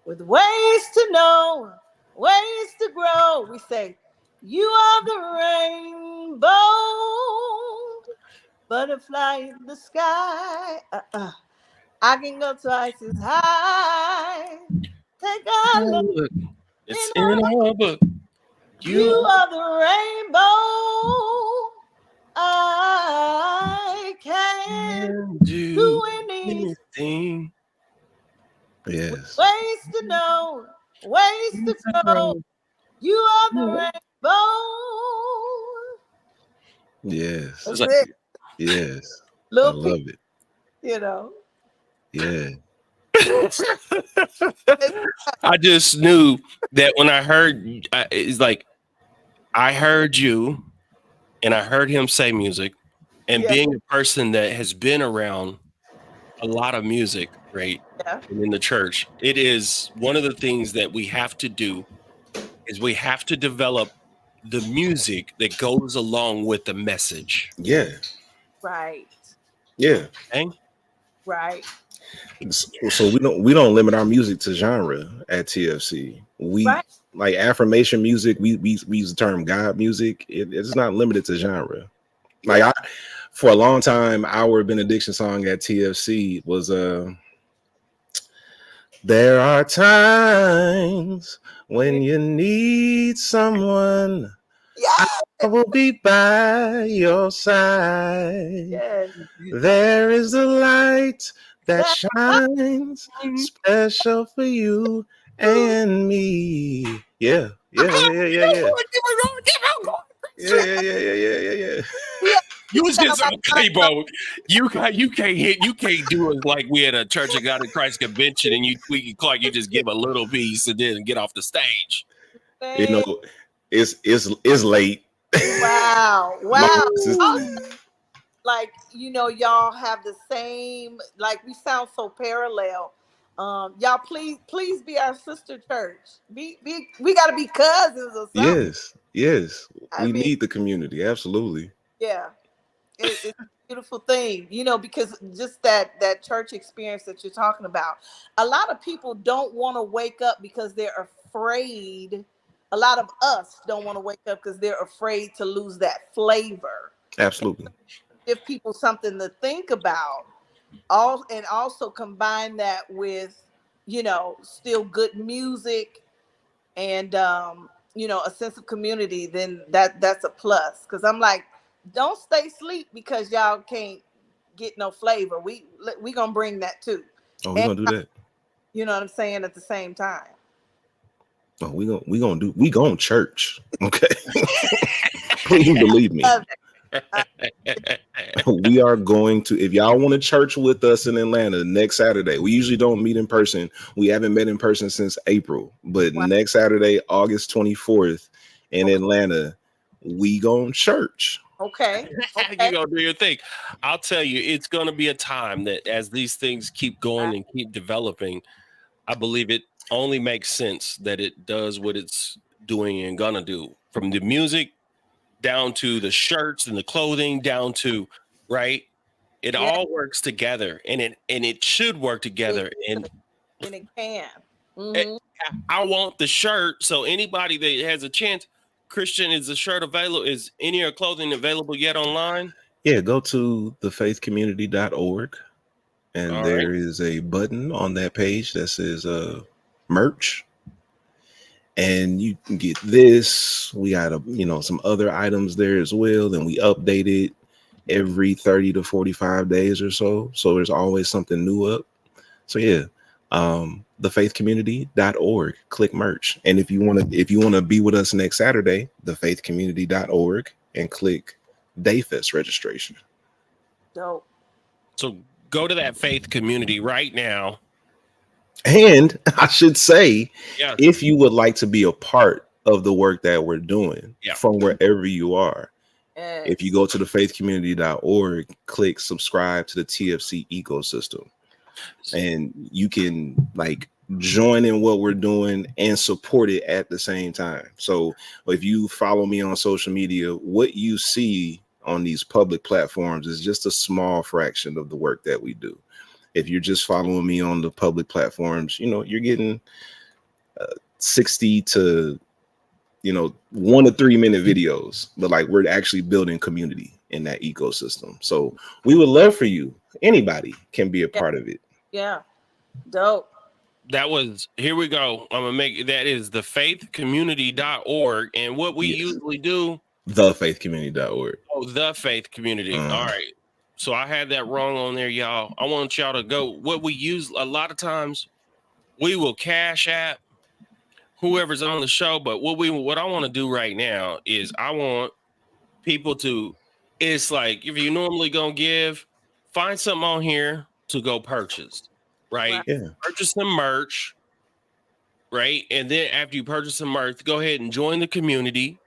with ways to know, ways to grow. We say, you are the rainbow, butterfly in the sky. I can go twice as high. Take a look. It's in our book. You are the rainbow. I can do anything. Yes. Ways to know, ways to grow. You are the rainbow. Yes. That's it. Yes. Little I love it. You know. Yeah. I just knew that when I heard, it's like I heard you and I heard him say music, and being a person that has been around a lot of music, right? Yeah. In the church, it is one of the things that we have to do is we have to develop the music that goes along with the message. Yeah. Right. Yeah. Okay? Right. So we don't limit our music to genre at TFC. We like affirmation music, we use the term God music. It's not limited to genre. Like for a long time, our benediction song at TFC was there are times when you need someone. I will be by your side. Yes. There is a light that shines special for you and me. Yeah. Yeah. You was just okay, bro. You can't do it like we at a Church of God in Christ convention and you tweak Clark. You just give a little piece and then get off the stage. You know, it's late. Wow. Like, you know, y'all have the same, like, we sound so parallel. Y'all please be our sister church. We got to be cousins or something. Yes. We need the community. Absolutely. Yeah. It's a beautiful thing, you know, because just that church experience that you're talking about. A lot of people don't want to wake up because they're afraid. A lot of us don't want to wake up because they're afraid to lose that flavor. Absolutely. Give people something to think about. And also combine that with, you know, still good music and you know, a sense of community, then that's a plus. Because I'm like, don't stay asleep because y'all can't get no flavor. We gonna bring that too. Oh, we gonna do that. You know what I'm saying? At the same time. Oh, we gonna church. Okay. Please believe me. We are going to, if y'all want to church with us in Atlanta next Saturday, we usually don't meet in person. We haven't met in person since April, but next Saturday, August 24th in Atlanta, we going church. Okay. You gonna do your thing. I'll tell you, it's gonna be a time that as these things keep going and keep developing, I believe it only makes sense that it does what it's doing and gonna do, from the music down to the shirts and the clothing, down to it all works together, and it should work together, and it can. I want the shirt. So anybody that has a chance, Kristian, is the shirt available? Is any of your clothing available yet online? Yeah, go to thefaithcommunity.org, and there is a button on that page that says merch. And you can get this. We got some other items there as well. And we update it every 30 to 45 days or so. So there's always something new up. So yeah, thefaithcommunity.org, click merch. And if you want to be with us next Saturday, thefaithcommunity.org, and click Dayfest registration. Dope. So go to that faith community right now. And I should say, if you would like to be a part of the work that we're doing from wherever you are, if you go to thefaithcommunity.org, click subscribe to the TFC ecosystem, and you can join in what we're doing and support it at the same time. So if you follow me on social media, what you see on these public platforms is just a small fraction of the work that we do. If you're just following me on the public platforms, you're getting 60 to 1 to 3 minute videos, but we're actually building community in that ecosystem. So we would love for you. Anybody can be a part of it. Yeah. Dope. Here we go. I'm gonna make that is thefaithcommunity.org, and what we usually do, thefaithcommunity.org. Oh, the faith community. All right. So I had that wrong on there, y'all. I want y'all to go. What we use a lot of times, we will cash app whoever's on the show. But what I want to do right now is I want people to. It's like if you normally gonna give, find something on here to go purchase, right? Yeah. Purchase some merch, right? And then after you purchase some merch, go ahead and join the community.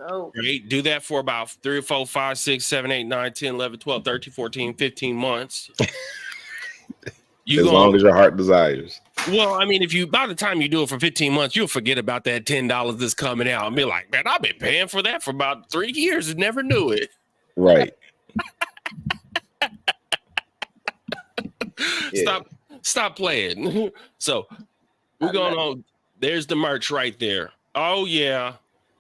Oh. Right. Do that for about 3 or 4, 5, 6, 7, 8, 9, 10, 11, 12, 13, 14, 15 months. As long as your heart desires. Well, I mean, by the time you do it for 15 months, you'll forget about that $10 that's coming out and be like, man, I've been paying for that for about 3 years and never knew it. Right. Stop playing. So we're going on There's the merch right there. Oh yeah.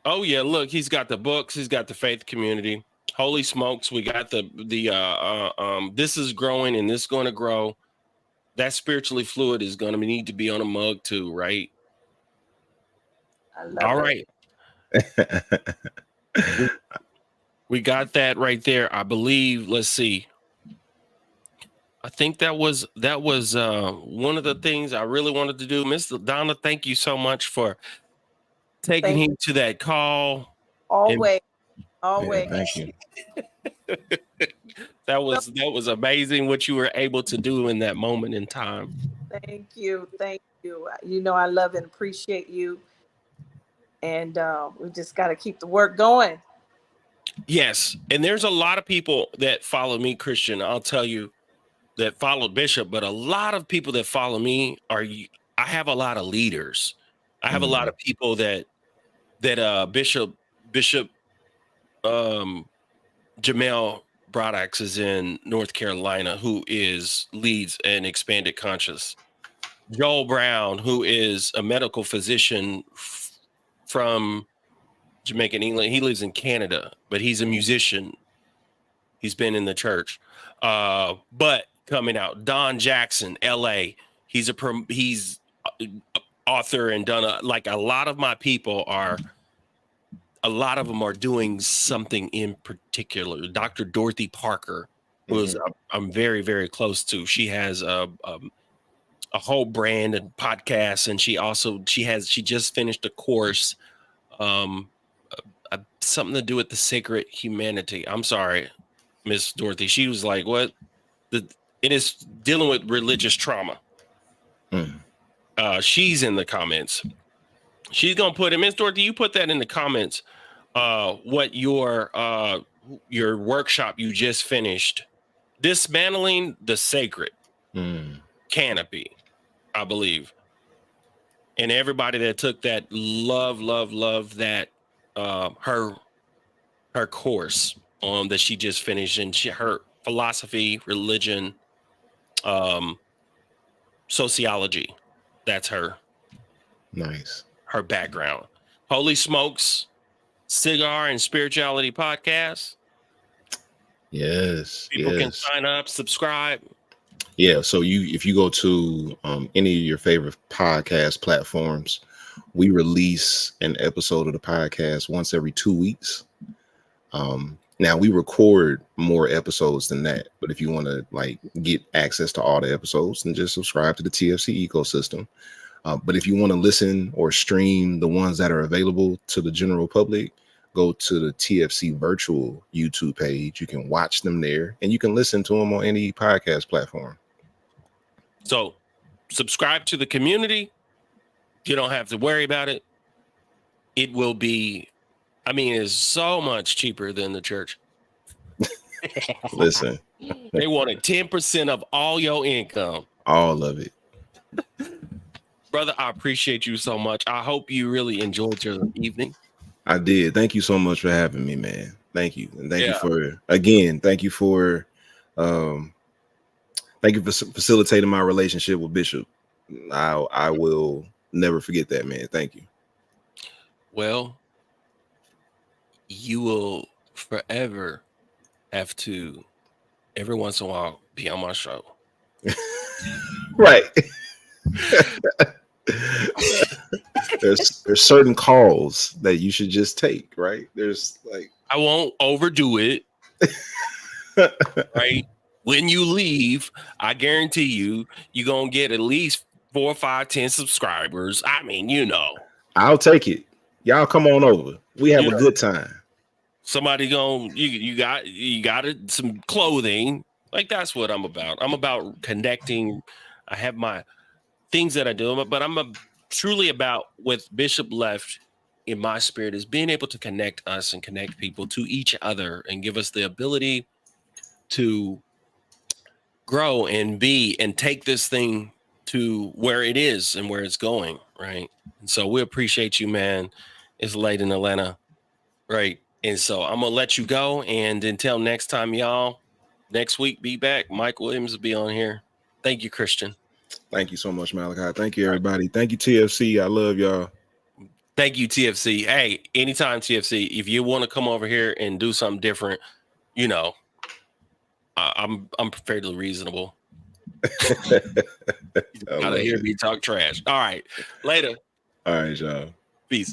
Oh yeah. Look, he's got the books. He's got the faith community. Holy smokes, we got the this is growing and this is going to grow. That spiritually fluid is going to need to be on a mug too, right? I love All it. right. We got that right there. I believe. Let's see. I think that was one of the things I really wanted to do. Miss Donna, thank you so much for taking Thank him to that call. always, Yeah, always. thank you. That was amazing what you were able to do in that moment in time. Thank you. Thank you. You know, I love and appreciate you. And we just got to keep the work going. Yes. And there's a lot of people that follow me, Kristian. I'll tell you, that follow Bishop, but a lot of people that follow me I have a lot of leaders. I have a lot of people that Bishop Jamel Brodax is in North Carolina, who leads an expanded conscious. Joel Brown, who is a medical physician from Jamaica, England. He lives in Canada, but he's a musician. He's been in the church. But coming out, Don Jackson, LA. He's author and done a lot of my people a lot of them are doing something in particular. Dr. Dorothy Parker, who is I'm very, very close to. She has a whole brand and podcast, and she just finished a course, something to do with the sacred humanity. I'm sorry, Miss Dorothy. She was like, what? It is dealing with religious trauma. She's in the comments. She's gonna put it. Miss Dorothy, you put that in the comments. What your workshop you just finished, dismantling the sacred canopy, I believe. And everybody that took that love that her course that she just finished, and her philosophy, religion, sociology. That's her. Nice. Her background. Holy Smokes, Cigar and Spirituality Podcast. Yes. People can sign up, subscribe. Yeah. So if you go to any of your favorite podcast platforms, we release an episode of the podcast once every 2 weeks. Now we record more episodes than that, but if you want to get access to all the episodes, then just subscribe to the TFC ecosystem. But if you want to listen or stream the ones that are available to the general public, go to the TFC virtual YouTube page. You can watch them there, and you can listen to them on any podcast platform. So subscribe to the community. You don't have to worry about it. It will be, it's so much cheaper than the church. Listen, they wanted 10% of all your income. All of it. Brother, I appreciate you so much. I hope you really enjoyed your evening. I did. Thank you so much for having me, man. Thank you. And thank you for facilitating my relationship with Bishop. I will never forget that, man. Thank you. Well, you will forever have to, every once in a while, be on my show. Right. There's certain calls that you should just take, right? I won't overdo it. Right? When you leave, I guarantee you're gonna get at least 4, 5, 10 subscribers. I'll take it. Y'all come on over. We have a good time. Somebody you got some clothing. That's what I'm about. I'm about connecting. I have my things that I do, but I'm truly about what Bishop left in my spirit is being able to connect us and connect people to each other and give us the ability to grow and be and take this thing to where it is and where it's going, right? And so we appreciate you, man. It's late in Atlanta, right? And so I'm gonna let you go, and until next time, y'all, next week be back. Mike Williams will be on here. Thank you, Kristian. Thank you so much, Malachi. Thank you, everybody. Thank you, TFC. I love y'all. Thank you, TFC. Hey, anytime, TFC. If you want to come over here and do something different, you know, I'm fairly reasonable. Gotta hear me talk trash. All right, later. All right, y'all. Peace.